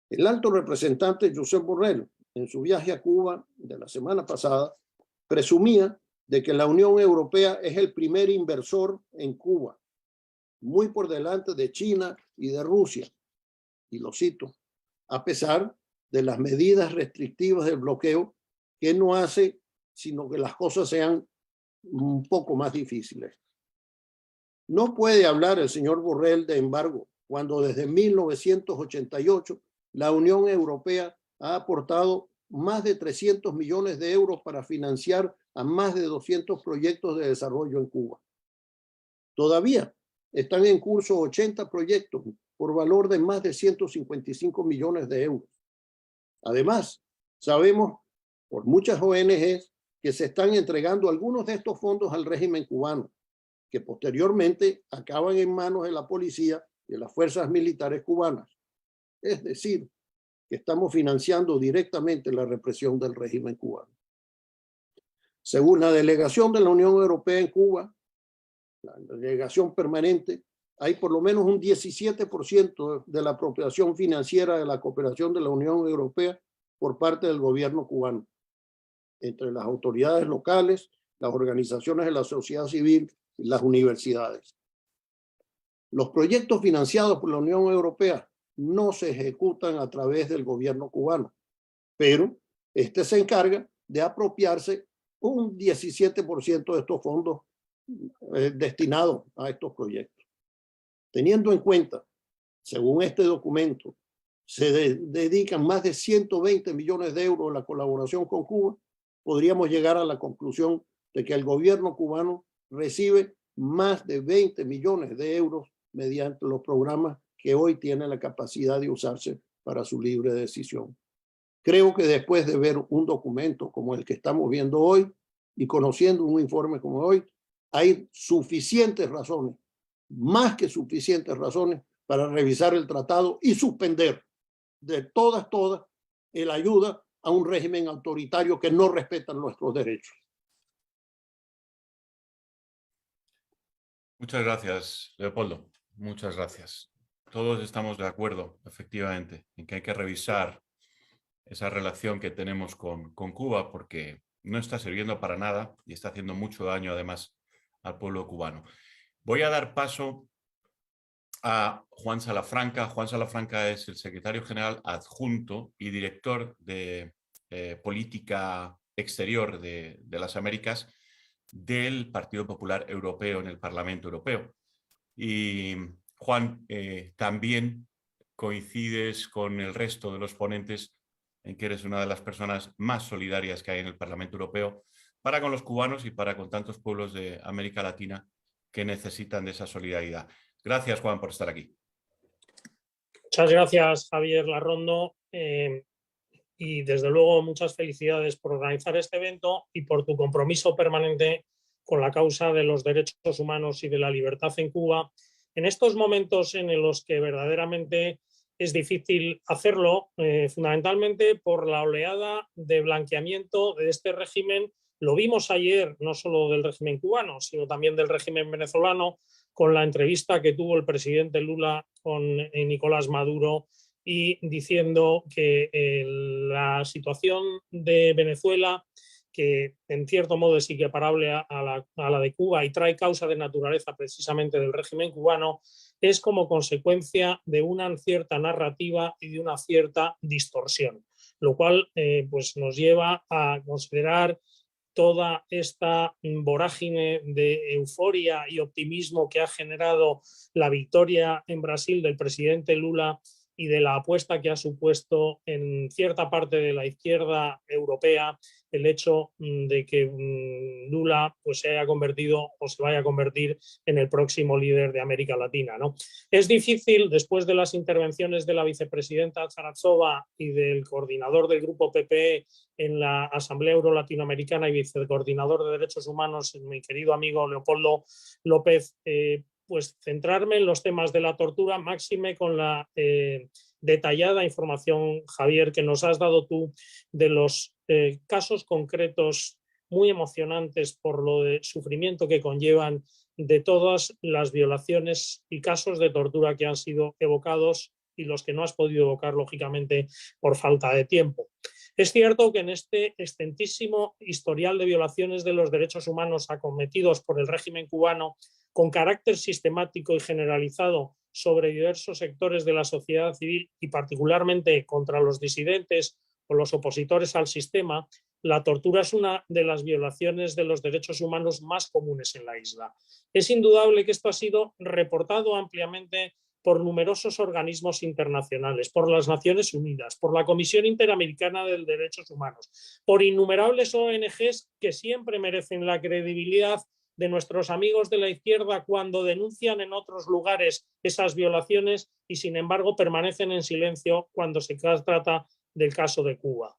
El alto representante Josep Borrell, en su viaje a Cuba de la semana pasada, presumía de que la Unión Europea es el primer inversor en Cuba, muy por delante de China y de Rusia, y lo cito, a pesar de las medidas restrictivas del bloqueo, que no hace sino que las cosas sean un poco más difíciles. No puede hablar el señor Borrell de embargo cuando desde 1988 la Unión Europea ha aportado más de 300 millones de euros para financiar a más de 200 proyectos de desarrollo en Cuba. Todavía están en curso 80 proyectos por valor de más de 155 millones de euros. Además, sabemos por muchas ONGs que se están entregando algunos de estos fondos al régimen cubano, que posteriormente acaban en manos de la policía y de las fuerzas militares cubanas. Es decir, que estamos financiando directamente la represión del régimen cubano. Según la delegación de la Unión Europea en Cuba, la delegación permanente, hay por lo menos un 17% de la apropiación financiera de la cooperación de la Unión Europea por parte del gobierno cubano, entre las autoridades locales, las organizaciones de la sociedad civil y las universidades. Los proyectos financiados por la Unión Europea no se ejecutan a través del gobierno cubano, pero este se encarga de apropiarse un 17% de estos fondos destinados a estos proyectos. Teniendo en cuenta, según este documento, se dedican más de 120 millones de euros a la colaboración con Cuba, podríamos llegar a la conclusión de que el gobierno cubano recibe más de 20 millones de euros mediante los programas que hoy tienen la capacidad de usarse para su libre decisión. Creo que después de ver un documento como el que estamos viendo hoy y conociendo un informe como hoy, hay suficientes razones, más que suficientes razones, para revisar el tratado y suspender de todas el ayuda a un régimen autoritario que no respeta nuestros derechos. Muchas gracias, Leopoldo. Muchas gracias. Todos estamos de acuerdo, efectivamente, en que hay que revisar esa relación que tenemos con Cuba, porque no está sirviendo para nada y está haciendo mucho daño, además, al pueblo cubano. Voy a dar paso a Juan Salafranca. Juan Salafranca es el secretario general adjunto y director de política exterior de las Américas del Partido Popular Europeo en el Parlamento Europeo. Y Juan, también coincides con el resto de los ponentes en que eres una de las personas más solidarias que hay en el Parlamento Europeo para con los cubanos y para con tantos pueblos de América Latina que necesitan de esa solidaridad. Gracias, Juan, por estar aquí. Muchas gracias, Javier Larrondo. Y desde luego muchas felicidades por organizar este evento y por tu compromiso permanente con la causa de los derechos humanos y de la libertad en Cuba, en estos momentos en los que verdaderamente es difícil hacerlo, fundamentalmente por la oleada de blanqueamiento de este régimen. Lo vimos ayer, no solo del régimen cubano, sino también del régimen venezolano, con la entrevista que tuvo el presidente Lula con Nicolás Maduro, y diciendo que la situación de Venezuela, que en cierto modo es equiparable a la de Cuba y trae causa de naturaleza precisamente del régimen cubano, es como consecuencia de una cierta narrativa y de una cierta distorsión, lo cual pues nos lleva a considerar toda esta vorágine de euforia y optimismo que ha generado la victoria en Brasil del presidente Lula y de la apuesta que ha supuesto en cierta parte de la izquierda europea el hecho de que Lula pues, se haya convertido o se vaya a convertir en el próximo líder de América Latina, ¿no? Es difícil, después de las intervenciones de la vicepresidenta Charanzova y del coordinador del grupo PPE en la Asamblea Euro-Latinoamericana y vicecoordinador de Derechos Humanos, mi querido amigo Leopoldo López, pues centrarme en los temas de la tortura, máxime con la detallada información, Javier, que nos has dado tú de los casos concretos muy emocionantes por lo de sufrimiento que conllevan de todas las violaciones y casos de tortura que han sido evocados y los que no has podido evocar, lógicamente, por falta de tiempo. Es cierto que en este extensísimo historial de violaciones de los derechos humanos acometidos por el régimen cubano, con carácter sistemático y generalizado sobre diversos sectores de la sociedad civil y particularmente contra los disidentes o los opositores al sistema, la tortura es una de las violaciones de los derechos humanos más comunes en la isla. Es indudable que esto ha sido reportado ampliamente por numerosos organismos internacionales, por las Naciones Unidas, por la Comisión Interamericana de Derechos Humanos, por innumerables ONGs que siempre merecen la credibilidad de nuestros amigos de la izquierda cuando denuncian en otros lugares esas violaciones y sin embargo permanecen en silencio cuando se trata del caso de Cuba.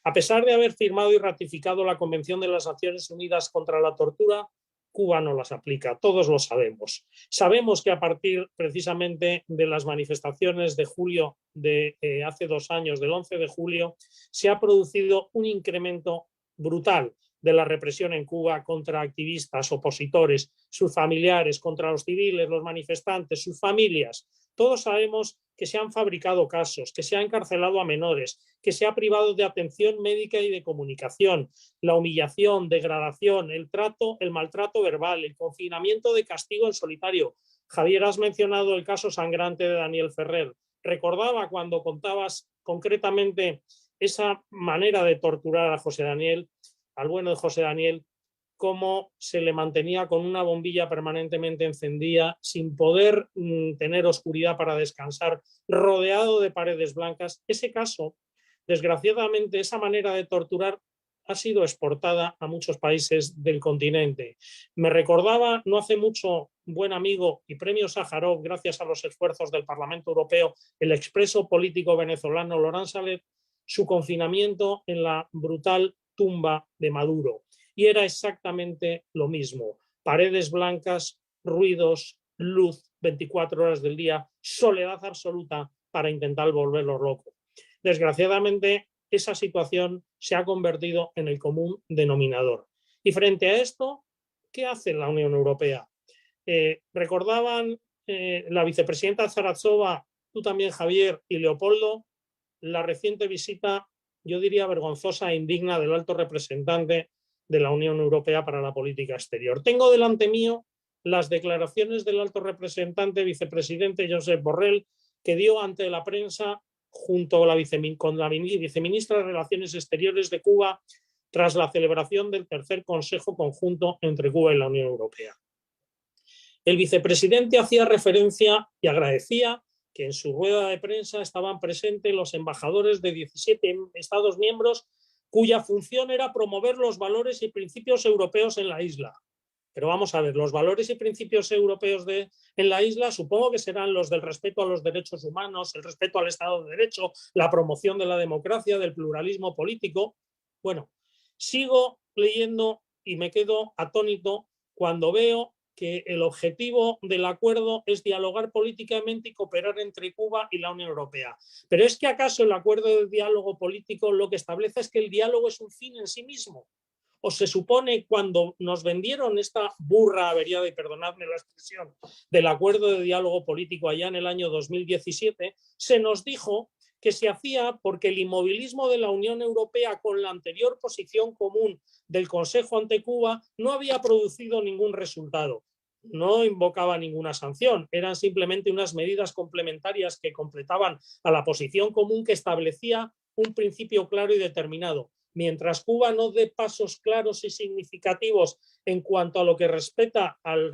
A pesar de haber firmado y ratificado la Convención de las Naciones Unidas contra la Tortura, Cuba no las aplica, todos lo sabemos. Sabemos que a partir precisamente de las manifestaciones de julio de hace 2 años, del 11 de julio, se ha producido un incremento brutal de la represión en Cuba contra activistas, opositores, sus familiares, contra los civiles, los manifestantes, sus familias. Todos sabemos que se han fabricado casos, que se ha encarcelado a menores, que se ha privado de atención médica y de comunicación, la humillación, degradación, el maltrato verbal, el confinamiento de castigo en solitario. Javier, has mencionado el caso sangrante de Daniel Ferrer. Recordaba cuando contabas concretamente esa manera de torturar a José Daniel, al bueno de José Daniel, cómo se le mantenía con una bombilla permanentemente encendida, sin poder tener oscuridad para descansar, rodeado de paredes blancas. Ese caso, desgraciadamente, esa manera de torturar ha sido exportada a muchos países del continente. Me recordaba no hace mucho buen amigo y premio Sájarov, gracias a los esfuerzos del Parlamento Europeo, el expreso político venezolano Laurent Salet, su confinamiento en la brutal tumba de Maduro. Y era exactamente lo mismo. Paredes blancas, ruidos, luz 24 horas del día, soledad absoluta para intentar volverlo loco. Desgraciadamente, esa situación se ha convertido en el común denominador. Y frente a esto, ¿qué hace la Unión Europea? Recordaban la vicepresidenta Zarazova, tú también, Javier, y Leopoldo, la reciente visita, yo diría vergonzosa e indigna, del alto representante de la Unión Europea para la política exterior. Tengo delante mío las declaraciones del alto representante vicepresidente Josep Borrell, que dio ante la prensa junto a con la viceministra de Relaciones Exteriores de Cuba tras la celebración del tercer Consejo Conjunto entre Cuba y la Unión Europea. El vicepresidente hacía referencia y agradecía que en su rueda de prensa estaban presentes los embajadores de 17 Estados miembros cuya función era promover los valores y principios europeos en la isla. Pero vamos a ver, los valores y principios europeos en la isla supongo que serán los del respeto a los derechos humanos, el respeto al Estado de Derecho, la promoción de la democracia, del pluralismo político. Bueno, sigo leyendo y me quedo atónito cuando veo que el objetivo del acuerdo es dialogar políticamente y cooperar entre Cuba y la Unión Europea. Pero ¿es que acaso el acuerdo de diálogo político lo que establece es que el diálogo es un fin en sí mismo? ¿O se supone, cuando nos vendieron esta burra averiada, y perdonadme la expresión, del acuerdo de diálogo político allá en el año 2017, se nos dijo que se hacía porque el inmovilismo de la Unión Europea con la anterior posición común del Consejo ante Cuba no había producido ningún resultado? No invocaba ninguna sanción, eran simplemente unas medidas complementarias que completaban a la posición común que establecía un principio claro y determinado. Mientras Cuba no dé pasos claros y significativos en cuanto a lo que respecta al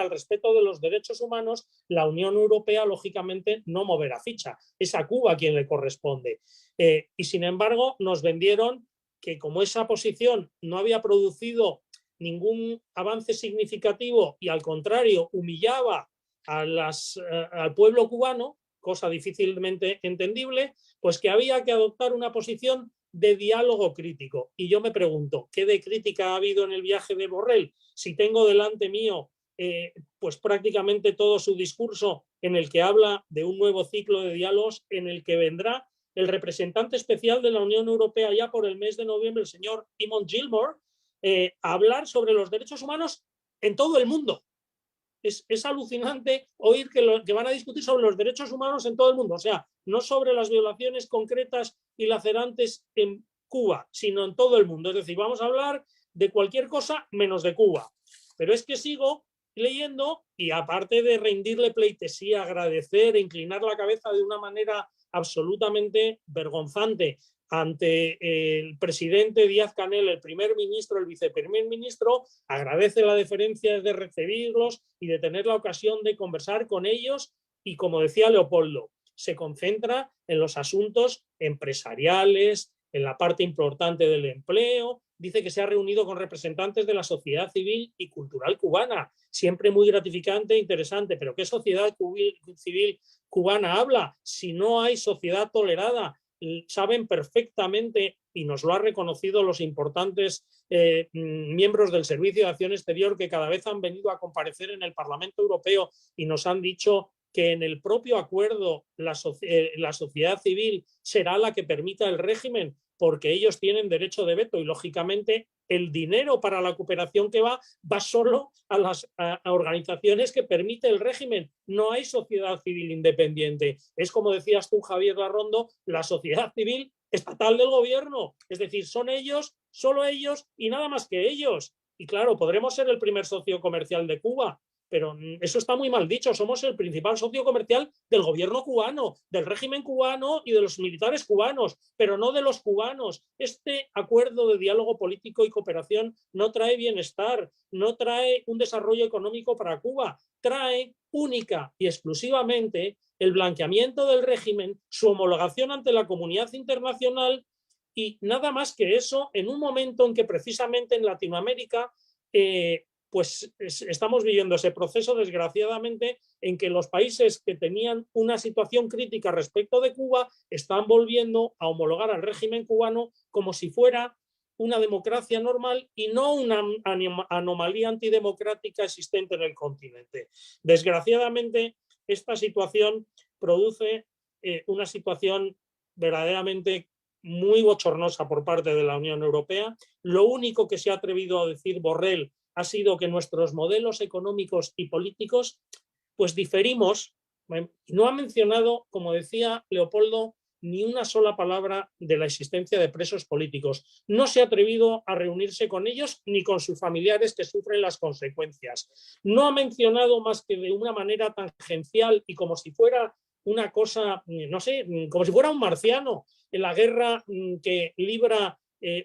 respeto de los derechos humanos, la Unión Europea lógicamente no moverá ficha. Es a Cuba a quien le corresponde. Y sin embargo nos vendieron que como esa posición no había producido ningún avance significativo y al contrario humillaba al pueblo cubano, cosa difícilmente entendible, pues que había que adoptar una posición de diálogo crítico. Y yo me pregunto, ¿qué de crítica ha habido en el viaje de Borrell? Si tengo delante mío pues prácticamente todo su discurso en el que habla de un nuevo ciclo de diálogos en el que vendrá el representante especial de la Unión Europea ya por el mes de noviembre, el señor Eamon Gilmore, a hablar sobre los derechos humanos en todo el mundo. Es alucinante oír que van a discutir sobre los derechos humanos en todo el mundo, o sea, no sobre las violaciones concretas y lacerantes en Cuba, sino en todo el mundo. Es decir, vamos a hablar de cualquier cosa menos de Cuba. Pero es que sigo leyendo y aparte de rendirle pleitesía, agradecer e inclinar la cabeza de una manera absolutamente vergonzante ante el presidente Díaz-Canel, el primer ministro, el viceprimer ministro, agradece la deferencia de recibirlos y de tener la ocasión de conversar con ellos y, como decía Leopoldo, se concentra en los asuntos empresariales, en la parte importante del empleo. Dice que se ha reunido con representantes de la sociedad civil y cultural cubana, siempre muy gratificante e interesante. Pero ¿qué sociedad civil cubana habla si no hay sociedad tolerada? Saben perfectamente, y nos lo han reconocido los importantes miembros del Servicio de Acción Exterior que cada vez han venido a comparecer en el Parlamento Europeo y nos han dicho que en el propio acuerdo la sociedad civil será la que permita el régimen porque ellos tienen derecho de veto y lógicamente el dinero para la cooperación que va solo a las organizaciones que permite el régimen. No hay sociedad civil independiente. Es como decías tú, Javier Larrondo, la sociedad civil estatal del gobierno. Es decir, son ellos, solo ellos y nada más que ellos. Y claro, podremos ser el primer socio comercial de Cuba, pero eso está muy mal dicho. Somos el principal socio comercial del gobierno cubano, del régimen cubano y de los militares cubanos, pero no de los cubanos. Este acuerdo de diálogo político y cooperación no trae bienestar, no trae un desarrollo económico para Cuba, trae única y exclusivamente el blanqueamiento del régimen, su homologación ante la comunidad internacional y nada más que eso en un momento en que precisamente en Latinoamérica pues estamos viviendo ese proceso, desgraciadamente, en que los países que tenían una situación crítica respecto de Cuba están volviendo a homologar al régimen cubano como si fuera una democracia normal y no una anomalía antidemocrática existente en el continente. Desgraciadamente, esta situación produce una situación verdaderamente muy bochornosa por parte de la Unión Europea. Lo único que se ha atrevido a decir Borrell ha sido que nuestros modelos económicos y políticos pues diferimos. No ha mencionado, como decía Leopoldo, ni una sola palabra de la existencia de presos políticos. No se ha atrevido a reunirse con ellos ni con sus familiares que sufren las consecuencias. No ha mencionado más que de una manera tangencial y como si fuera una cosa, no sé, como si fuera un marciano en la guerra que libra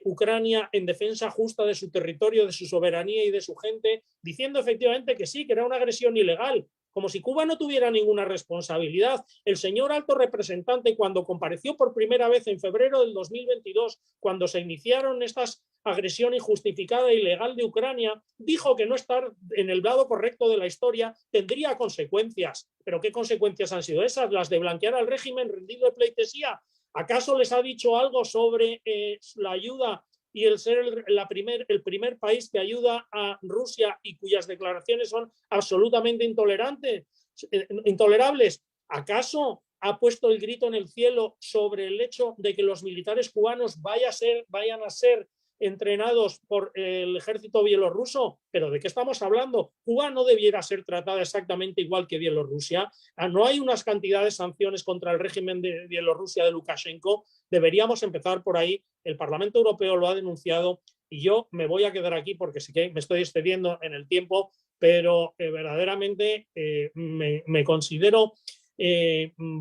Ucrania en defensa justa de su territorio, de su soberanía y de su gente, diciendo efectivamente que sí, que era una agresión ilegal, como si Cuba no tuviera ninguna responsabilidad. El señor alto representante, cuando compareció por primera vez en febrero del 2022, cuando se iniciaron estas agresión injustificada e ilegal de Ucrania, dijo que no estar en el lado correcto de la historia tendría consecuencias. ¿Pero qué consecuencias han sido esas? Las de blanquear al régimen rendido de pleitesía. ¿Acaso les ha dicho algo sobre la ayuda y el ser el primer país que ayuda a Rusia y cuyas declaraciones son absolutamente intolerables? ¿Acaso ha puesto el grito en el cielo sobre el hecho de que los militares cubanos vayan a ser entrenados por el ejército bielorruso? ¿Pero de qué estamos hablando? Cuba no debiera ser tratada exactamente igual que Bielorrusia. No hay unas cantidades de sanciones contra el régimen de Bielorrusia de Lukashenko. Deberíamos empezar por ahí. El Parlamento Europeo lo ha denunciado y yo me voy a quedar aquí porque sí que me estoy excediendo en el tiempo, pero verdaderamente me considero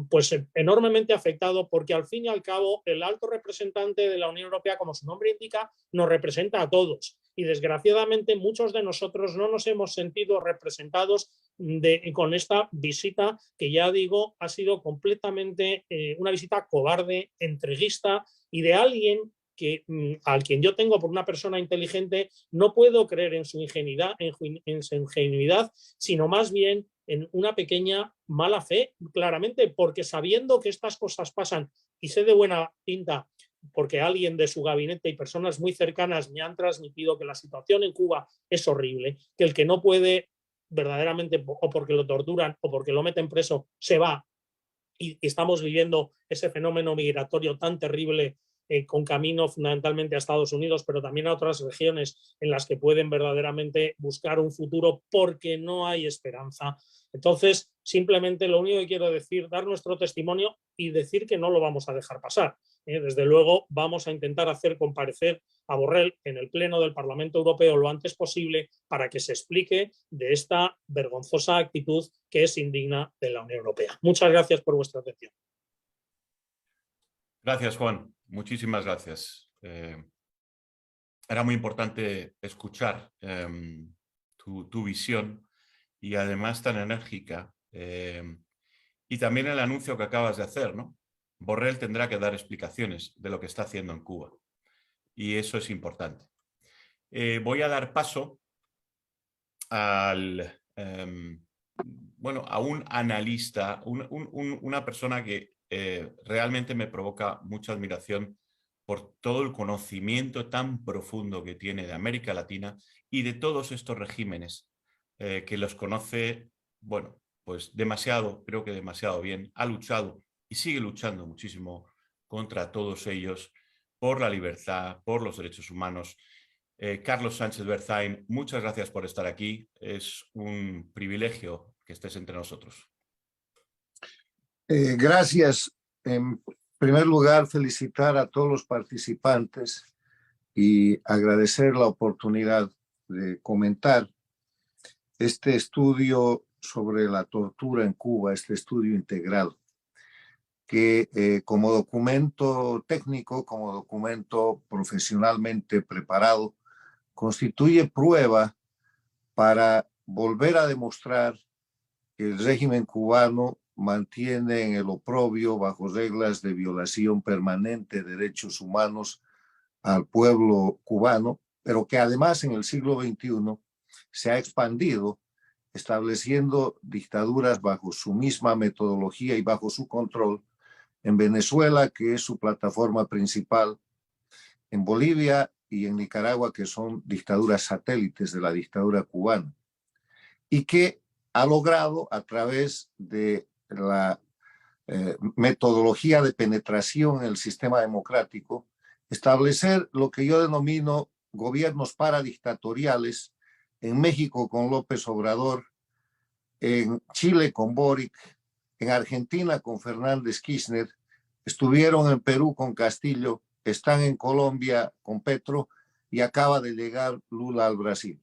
pues enormemente afectado porque al fin y al cabo el alto representante de la Unión Europea, como su nombre indica, nos representa a todos y desgraciadamente muchos de nosotros no nos hemos sentido representados con esta visita que ya digo ha sido completamente una visita cobarde, entreguista y de alguien que, al quien yo tengo por una persona inteligente, no puedo creer en su ingenuidad, sino más bien en una pequeña mala fe, claramente, porque sabiendo que estas cosas pasan, y sé de buena tinta, porque alguien de su gabinete y personas muy cercanas me han transmitido que la situación en Cuba es horrible, que el que no puede verdaderamente, o porque lo torturan o porque lo meten preso, se va, y estamos viviendo ese fenómeno migratorio tan terrible con camino fundamentalmente a Estados Unidos, pero también a otras regiones en las que pueden verdaderamente buscar un futuro porque no hay esperanza. Entonces, simplemente lo único que quiero decir, dar nuestro testimonio y decir que no lo vamos a dejar pasar. Desde luego, vamos a intentar hacer comparecer a Borrell en el Pleno del Parlamento Europeo lo antes posible para que se explique de esta vergonzosa actitud que es indigna de la Unión Europea. Muchas gracias por vuestra atención. Gracias, Juan. Muchísimas gracias. Era muy importante escuchar tu visión y además tan enérgica. Y también el anuncio que acabas de hacer, ¿no? Borrell tendrá que dar explicaciones de lo que está haciendo en Cuba. Y eso es importante. Voy a dar paso a un analista, una persona que realmente me provoca mucha admiración por todo el conocimiento tan profundo que tiene de América Latina y de todos estos regímenes que los conoce, bueno, pues demasiado, creo que demasiado bien. Ha luchado y sigue luchando muchísimo contra todos ellos por la libertad, por los derechos humanos. Carlos Sánchez Berzain, muchas gracias por estar aquí. Es un privilegio que estés entre nosotros. Gracias. En primer lugar, felicitar a todos los participantes y agradecer la oportunidad de comentar. este estudio sobre la tortura en Cuba, este estudio integral, que como documento técnico, como documento profesionalmente preparado, constituye prueba para volver a demostrar que el régimen cubano mantiene en el oprobio, bajo reglas de violación permanente de derechos humanos, al pueblo cubano, pero que además en el siglo XXI se ha expandido, estableciendo dictaduras bajo su misma metodología y bajo su control en Venezuela, que es su plataforma principal, en Bolivia y en Nicaragua, que son dictaduras satélites de la dictadura cubana, y que ha logrado a través de la metodología de penetración en el sistema democrático establecer lo que yo denomino gobiernos paradictatoriales, en México con López Obrador, en Chile con Boric, en Argentina con Fernández Kirchner, estuvieron en Perú con Castillo, están en Colombia con Petro y acaba de llegar Lula al Brasil.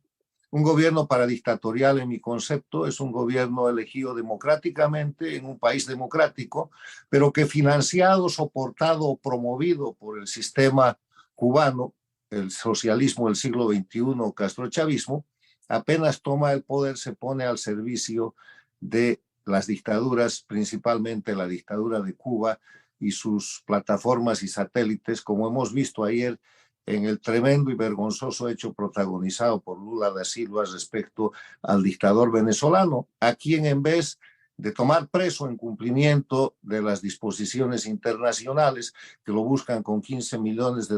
Un gobierno paradictatorial, en mi concepto, es un gobierno elegido democráticamente en un país democrático, pero que financiado, soportado o promovido por el sistema cubano, el socialismo del siglo XXI, castrochavismo, apenas toma el poder, se pone al servicio de las dictaduras, principalmente la dictadura de Cuba y sus plataformas y satélites, como hemos visto ayer en el tremendo y vergonzoso hecho protagonizado por Lula da Silva respecto al dictador venezolano, a quien en vez de tomar preso en cumplimiento de las disposiciones internacionales que lo buscan con $15 millones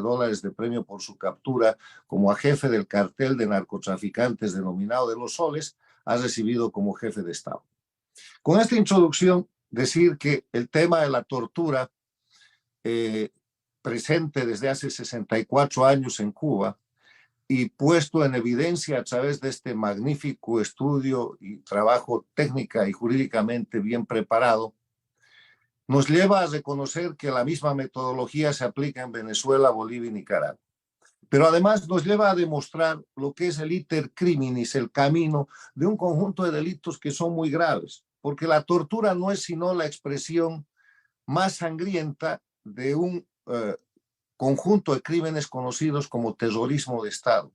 de premio por su captura como a jefe del cartel de narcotraficantes denominado de los Soles, ha recibido como jefe de Estado. Con esta introducción, decir que el tema de la tortura presente desde hace 64 años en Cuba y puesto en evidencia a través de este magnífico estudio y trabajo técnica y jurídicamente bien preparado, nos lleva a reconocer que la misma metodología se aplica en Venezuela, Bolivia y Nicaragua. Pero además nos lleva a demostrar lo que es el iter criminis, el camino de un conjunto de delitos que son muy graves, porque la tortura no es sino la expresión más sangrienta de un conjunto de crímenes conocidos como terrorismo de Estado.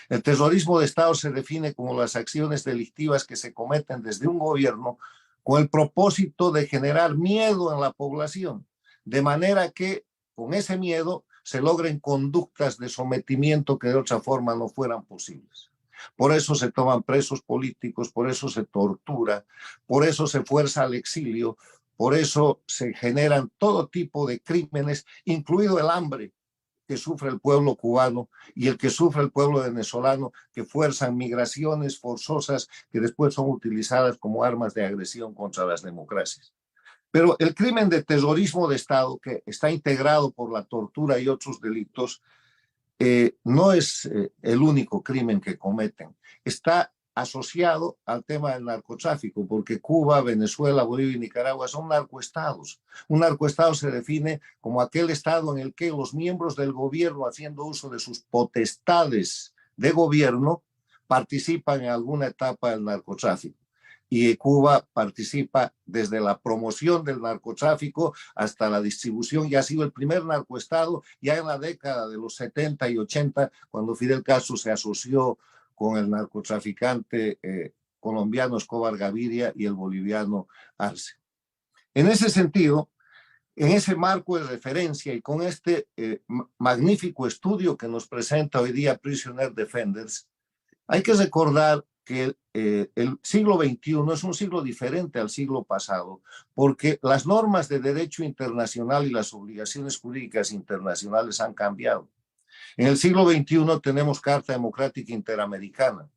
El terrorismo de Estado se define como las acciones delictivas que se cometen desde un gobierno con el propósito de generar miedo en la población, de manera que con ese miedo se logren conductas de sometimiento que de otra forma no fueran posibles. Por eso se toman presos políticos, por eso se tortura, por eso se fuerza al exilio, por eso se generan todo tipo de crímenes, incluido el hambre que sufre el pueblo cubano y el que sufre el pueblo venezolano, que fuerzan migraciones forzosas que después son utilizadas como armas de agresión contra las democracias. Pero el crimen de terrorismo de Estado, que está integrado por la tortura y otros delitos, no es el único crimen que cometen. Está asociado al tema del narcotráfico, porque Cuba, Venezuela, Bolivia y Nicaragua son narcoestados. Un narcoestado se define como aquel estado en el que los miembros del gobierno, haciendo uso de sus potestades de gobierno, participan en alguna etapa del narcotráfico. Y Cuba participa desde la promoción del narcotráfico hasta la distribución, y ha sido el primer narcoestado ya en la década de los 70 y 80, cuando Fidel Castro se asoció con el narcotraficante colombiano Escobar Gaviria y el boliviano Arce. En ese sentido, en ese marco de referencia y con este magnífico estudio que nos presenta hoy día Prisoner Defenders, hay que recordar que el siglo XXI es un siglo diferente al siglo pasado, porque las normas de derecho internacional y las obligaciones jurídicas internacionales han cambiado. En el siglo XXI tenemos Carta Democrática Interamericana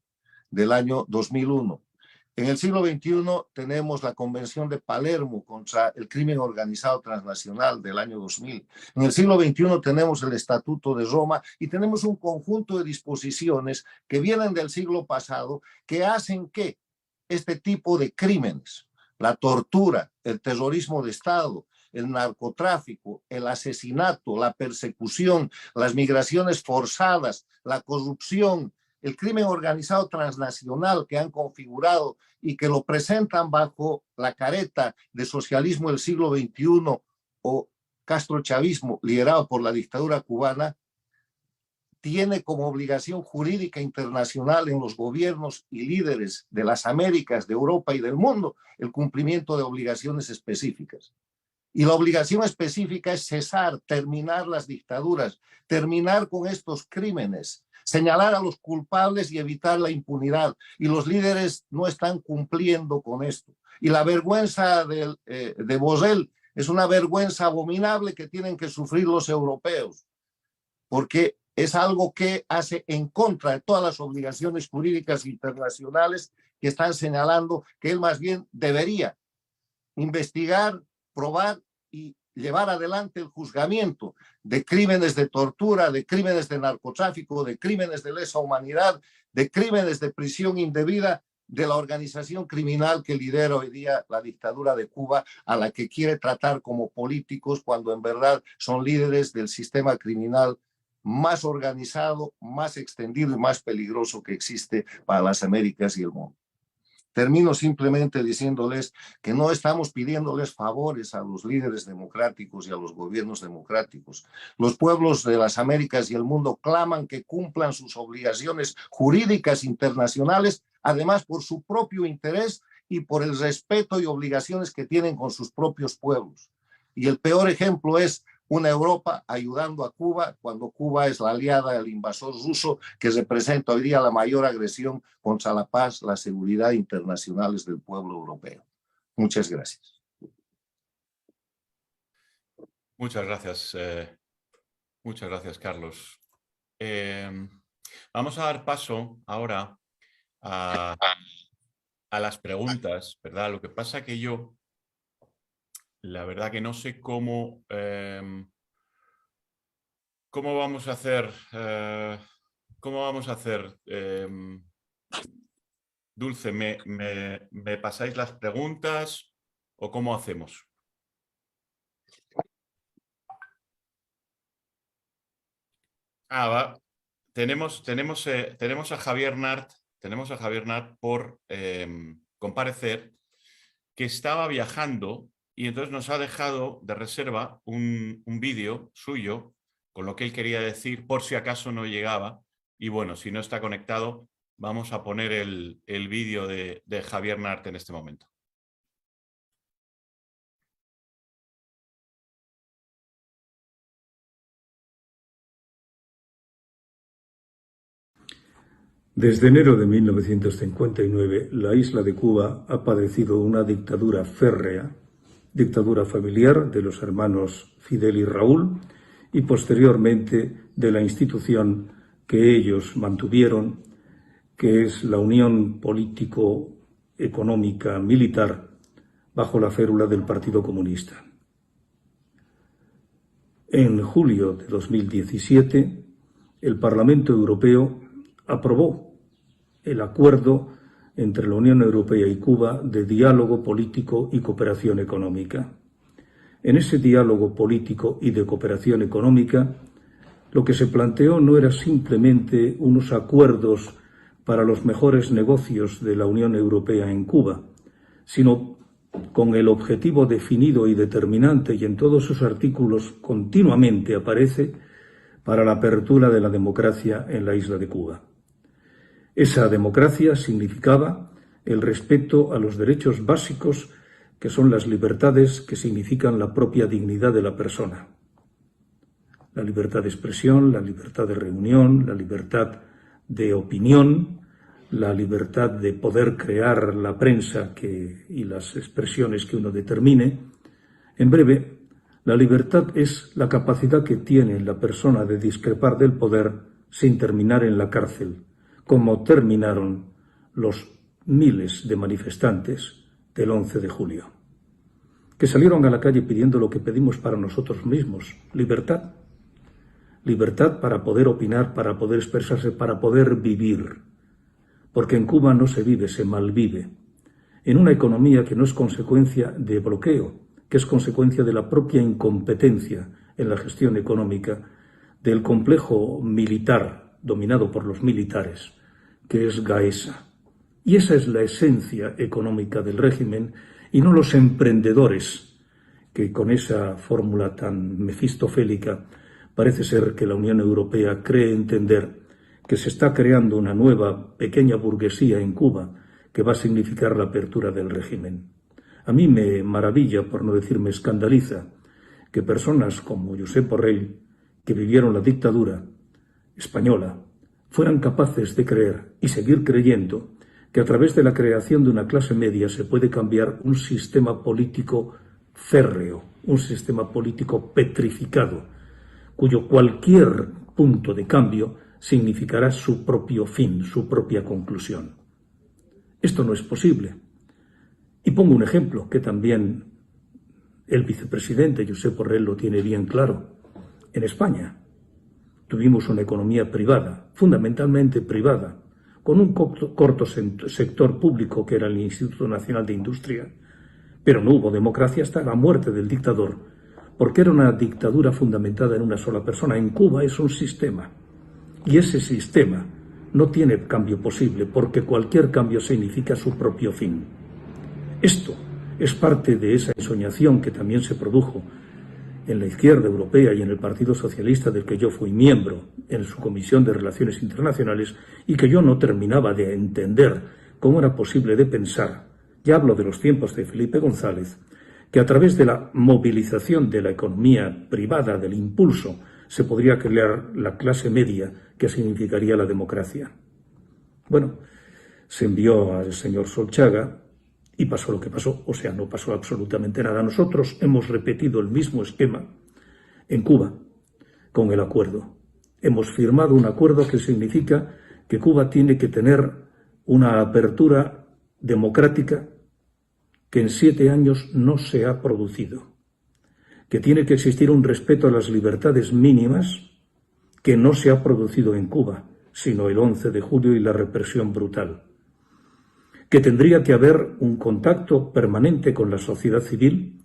del año 2001. En el siglo XXI tenemos la Convención de Palermo contra el crimen organizado transnacional del año 2000. En el siglo XXI tenemos el Estatuto de Roma y tenemos un conjunto de disposiciones que vienen del siglo pasado que hacen que este tipo de crímenes, la tortura, el terrorismo de Estado, el narcotráfico, el asesinato, la persecución, las migraciones forzadas, la corrupción, el crimen organizado transnacional que han configurado y que lo presentan bajo la careta de socialismo del siglo XXI o castrochavismo liderado por la dictadura cubana, tiene como obligación jurídica internacional en los gobiernos y líderes de las Américas, de Europa y del mundo el cumplimiento de obligaciones específicas. Y la obligación específica es cesar, terminar las dictaduras, terminar con estos crímenes, señalar a los culpables y evitar la impunidad. Y los líderes no están cumpliendo con esto. Y la vergüenza de Borrell es una vergüenza abominable que tienen que sufrir los europeos, porque es algo que hace en contra de todas las obligaciones jurídicas internacionales que están señalando que él más bien debería investigar, probar y llevar adelante el juzgamiento de crímenes de tortura, de crímenes de narcotráfico, de crímenes de lesa humanidad, de crímenes de prisión indebida de la organización criminal que lidera hoy día la dictadura de Cuba, a la que quiere tratar como políticos cuando en verdad son líderes del sistema criminal más organizado, más extendido y más peligroso que existe para las Américas y el mundo. Termino simplemente diciéndoles que no estamos pidiéndoles favores a los líderes democráticos y a los gobiernos democráticos. Los pueblos de las Américas y el mundo claman que cumplan sus obligaciones jurídicas internacionales, además por su propio interés y por el respeto y obligaciones que tienen con sus propios pueblos. Y el peor ejemplo es una Europa ayudando a Cuba cuando Cuba es la aliada del invasor ruso que representa hoy día la mayor agresión contra la paz, la seguridad internacionales del pueblo europeo. Muchas gracias. Muchas gracias, Carlos. Vamos a dar paso ahora a las preguntas, ¿verdad? Lo que pasa que yo, la verdad que no sé cómo vamos a hacer. Dulce, ¿me pasáis las preguntas o cómo hacemos? Tenemos a Javier Nart, por comparecer, que estaba viajando y entonces nos ha dejado de reserva un vídeo suyo con lo que él quería decir, por si acaso no llegaba. Y bueno, si no está conectado, vamos a poner el vídeo de Javier Nart en este momento. Desde enero de 1959, la isla de Cuba ha padecido una dictadura férrea, dictadura familiar de los hermanos Fidel y Raúl, y posteriormente de la institución que ellos mantuvieron, que es la Unión Político-Económica Militar, bajo la férula del Partido Comunista. En julio de 2017, el Parlamento Europeo aprobó el acuerdo entre la Unión Europea y Cuba de diálogo político y cooperación económica. En ese diálogo político y de cooperación económica, lo que se planteó no era simplemente unos acuerdos para los mejores negocios de la Unión Europea en Cuba, sino con el objetivo definido y determinante, y en todos sus artículos continuamente aparece, para la apertura de la democracia en la isla de Cuba. Esa democracia significaba el respeto a los derechos básicos, que son las libertades que significan la propia dignidad de la persona. La libertad de expresión, la libertad de reunión, la libertad de opinión, la libertad de poder crear la prensa y las expresiones que uno determine. En breve, la libertad es la capacidad que tiene la persona de discrepar del poder sin terminar en la cárcel, como terminaron los miles de manifestantes del 11 de julio, que salieron a la calle pidiendo lo que pedimos para nosotros mismos: libertad. Libertad para poder opinar, para poder expresarse, para poder vivir. Porque en Cuba no se vive, se malvive. En una economía que no es consecuencia de bloqueo, que es consecuencia de la propia incompetencia en la gestión económica, del complejo militar dominado por los militares, que es Gaesa. Y esa es la esencia económica del régimen y no los emprendedores que con esa fórmula tan mefistofélica parece ser que la Unión Europea cree entender que se está creando una nueva pequeña burguesía en Cuba que va a significar la apertura del régimen. A mí me maravilla, por no decir me escandaliza, que personas como Josep Borrell, que vivieron la dictadura española, fueran capaces de creer y seguir creyendo que a través de la creación de una clase media se puede cambiar un sistema político férreo, un sistema político petrificado, cuyo cualquier punto de cambio significará su propio fin, su propia conclusión. Esto no es posible. Y pongo un ejemplo que también el vicepresidente Josep Borrell lo tiene bien claro. En España tuvimos una economía privada, fundamentalmente privada, con un corto sector público que era el Instituto Nacional de Industria, pero no hubo democracia hasta la muerte del dictador, porque era una dictadura fundamentada en una sola persona. En Cuba es un sistema, y ese sistema no tiene cambio posible, porque cualquier cambio significa su propio fin. Esto es parte de esa ensoñación que también se produjo en la izquierda europea y en el Partido Socialista, del que yo fui miembro en su Comisión de Relaciones Internacionales, y que yo no terminaba de entender cómo era posible de pensar, ya hablo de los tiempos de Felipe González, que a través de la movilización de la economía privada, del impulso, se podría crear la clase media que significaría la democracia. Bueno, se envió al señor Solchaga y pasó lo que pasó, o sea, no pasó absolutamente nada. Nosotros hemos repetido el mismo esquema en Cuba con el acuerdo. Hemos firmado un acuerdo que significa que Cuba tiene que tener una apertura democrática que en 7 años no se ha producido, que tiene que existir un respeto a las libertades mínimas que no se ha producido en Cuba, sino el 11 de julio y la represión brutal, que tendría que haber un contacto permanente con la sociedad civil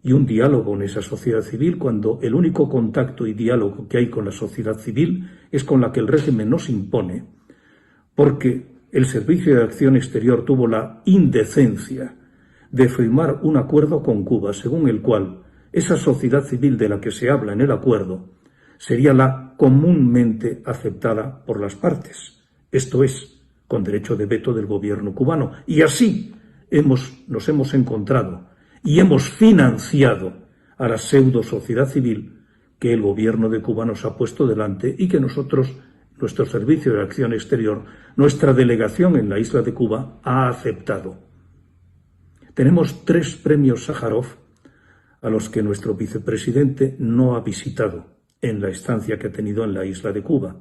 y un diálogo en esa sociedad civil, cuando el único contacto y diálogo que hay con la sociedad civil es con la que el régimen nos impone, porque el Servicio de Acción Exterior tuvo la indecencia de firmar un acuerdo con Cuba, según el cual esa sociedad civil de la que se habla en el acuerdo sería la comúnmente aceptada por las partes, esto es, con derecho de veto del gobierno cubano. Y así nos hemos encontrado y hemos financiado a la pseudo sociedad civil que el gobierno de Cuba nos ha puesto delante y que nosotros, nuestro Servicio de Acción Exterior, nuestra delegación en la isla de Cuba, ha aceptado. Tenemos 3 premios Sájarov a los que nuestro vicepresidente no ha visitado en la estancia que ha tenido en la isla de Cuba.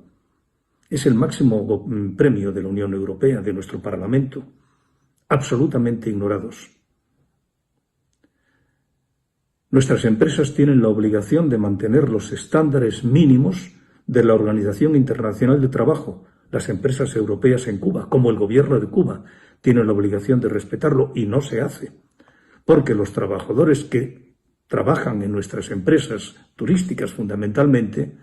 Es el máximo premio de la Unión Europea, de nuestro Parlamento, absolutamente ignorados. Nuestras empresas tienen la obligación de mantener los estándares mínimos de la Organización Internacional de Trabajo. Las empresas europeas en Cuba, como el gobierno de Cuba, tienen la obligación de respetarlo, y no se hace, porque los trabajadores que trabajan en nuestras empresas turísticas fundamentalmente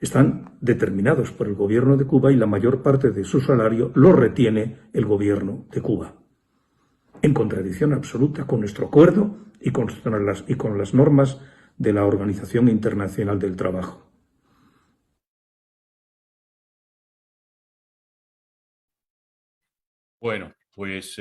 están determinados por el gobierno de Cuba y la mayor parte de su salario lo retiene el gobierno de Cuba, en contradicción absoluta con nuestro acuerdo y con las normas de la Organización Internacional del Trabajo. Bueno, pues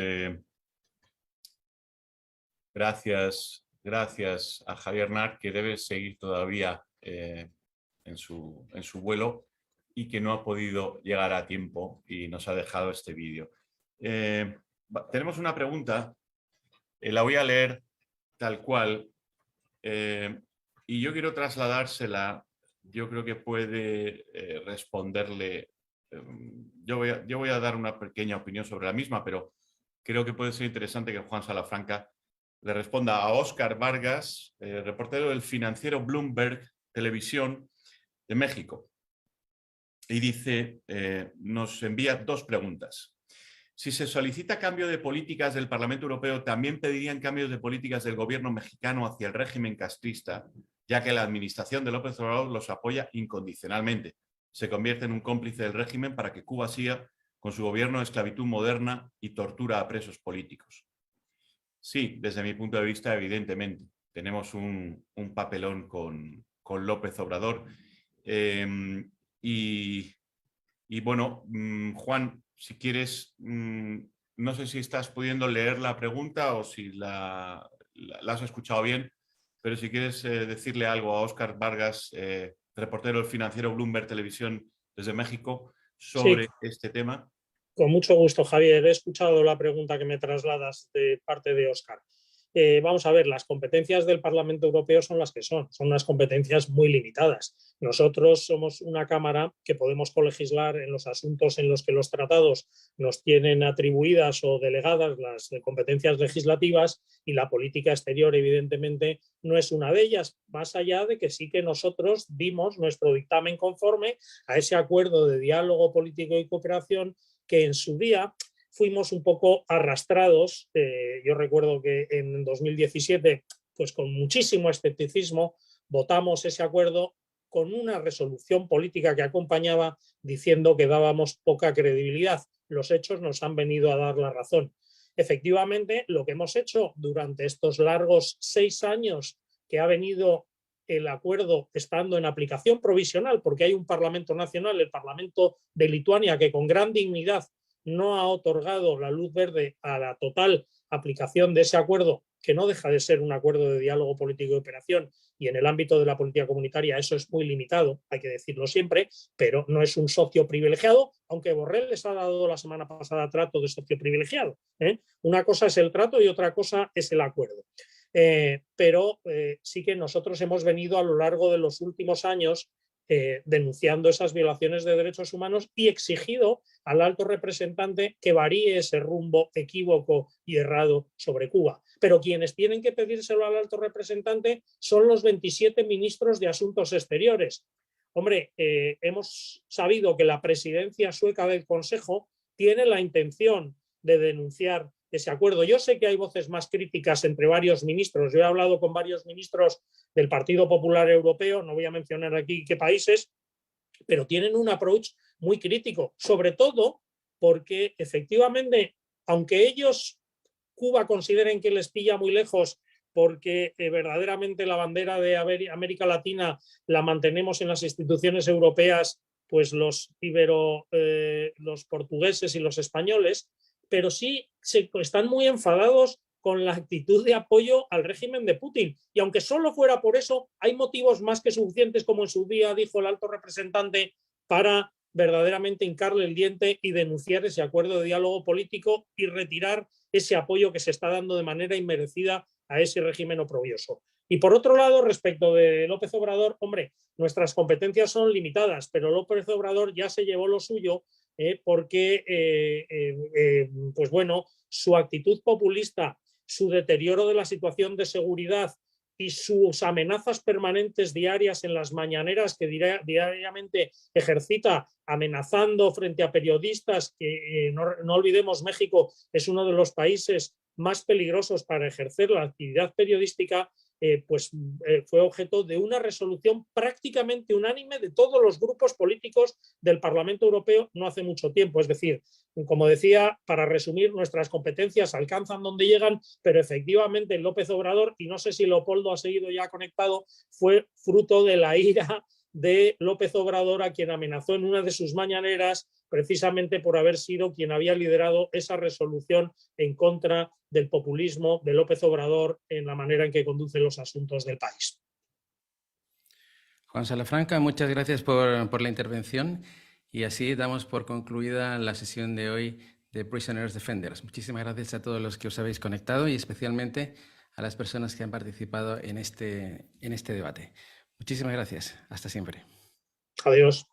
gracias a Javier Nart, que debe seguir todavía en su vuelo y que no ha podido llegar a tiempo y nos ha dejado este vídeo. Tenemos una pregunta, la voy a leer tal cual, y yo quiero trasladársela. Yo creo que puede responderle. Yo voy a dar una pequeña opinión sobre la misma, pero creo que puede ser interesante que Juan Salafranca le responda a Óscar Vargas, reportero del financiero Bloomberg Televisión de México. Y dice, nos envía 2 preguntas. Si se solicita cambio de políticas del Parlamento Europeo, ¿también pedirían cambios de políticas del gobierno mexicano hacia el régimen castrista, ya que la administración de López Obrador los apoya incondicionalmente? Se convierte en un cómplice del régimen para que Cuba siga con su gobierno de esclavitud moderna y tortura a presos políticos. Sí, desde mi punto de vista, evidentemente, tenemos un papelón con López Obrador. Y bueno, Juan, si quieres, no sé si estás pudiendo leer la pregunta o si la has escuchado bien, pero si quieres decirle algo a Óscar Vargas, reportero del financiero Bloomberg Televisión desde México, sobre este tema. Con mucho gusto, Javier. He escuchado la pregunta que me trasladas de parte de Óscar. Vamos a ver, las competencias del Parlamento Europeo son las que son unas competencias muy limitadas. Nosotros somos una Cámara que podemos colegislar en los asuntos en los que los tratados nos tienen atribuidas o delegadas las competencias legislativas, y la política exterior, evidentemente, no es una de ellas, más allá de que sí que nosotros dimos nuestro dictamen conforme a ese acuerdo de diálogo político y cooperación que en su día fuimos un poco arrastrados. Yo recuerdo que en 2017, pues con muchísimo escepticismo, votamos ese acuerdo con una resolución política que acompañaba diciendo que dábamos poca credibilidad. Los hechos nos han venido a dar la razón. Efectivamente, lo que hemos hecho durante estos largos 6 años que ha venido el acuerdo estando en aplicación provisional, porque hay un Parlamento Nacional, el Parlamento de Lituania, que con gran dignidad no ha otorgado la luz verde a la total aplicación de ese acuerdo, que no deja de ser un acuerdo de diálogo político y operación, y en el ámbito de la política comunitaria eso es muy limitado, hay que decirlo siempre, pero no es un socio privilegiado, aunque Borrell les ha dado la semana pasada trato de socio privilegiado. Una cosa es el trato y otra cosa es el acuerdo. Pero sí que nosotros hemos venido a lo largo de los últimos años denunciando esas violaciones de derechos humanos y exigido al alto representante que varíe ese rumbo equívoco y errado sobre Cuba. Pero quienes tienen que pedírselo al alto representante son los 27 ministros de Asuntos Exteriores. Hombre, hemos sabido que la presidencia sueca del Consejo tiene la intención de denunciar ese acuerdo. Yo sé que hay voces más críticas entre varios ministros. Yo he hablado con varios ministros del Partido Popular Europeo, no voy a mencionar aquí qué países, pero tienen un approach muy crítico, sobre todo porque efectivamente, aunque ellos, Cuba, consideren que les pilla muy lejos porque verdaderamente la bandera de América Latina la mantenemos en las instituciones europeas, pues los portugueses y los españoles, pero sí están muy enfadados con la actitud de apoyo al régimen de Putin. Y aunque solo fuera por eso, hay motivos más que suficientes, como en su día dijo el alto representante, para verdaderamente hincarle el diente y denunciar ese acuerdo de diálogo político y retirar ese apoyo que se está dando de manera inmerecida a ese régimen oprobioso. Y por otro lado, respecto de López Obrador, hombre, nuestras competencias son limitadas, pero López Obrador ya se llevó lo suyo porque, pues bueno, su actitud populista, su deterioro de la situación de seguridad y sus amenazas permanentes diarias en las mañaneras que diariamente ejercita, amenazando frente a periodistas, que no olvidemos, México es uno de los países más peligrosos para ejercer la actividad periodística, fue objeto de una resolución prácticamente unánime de todos los grupos políticos del Parlamento Europeo no hace mucho tiempo. Es decir, como decía, para resumir, nuestras competencias alcanzan donde llegan, pero efectivamente López Obrador, y no sé si Leopoldo ha seguido ya conectado, fue fruto de la ira de López Obrador, a quien amenazó en una de sus mañaneras precisamente por haber sido quien había liderado esa resolución en contra del populismo de López Obrador en la manera en que conduce los asuntos del país. Juan Salafranca, muchas gracias por la intervención, y así damos por concluida la sesión de hoy de Prisoners Defenders. Muchísimas gracias a todos los que os habéis conectado y especialmente a las personas que han participado en este debate. Muchísimas gracias. Hasta siempre. Adiós.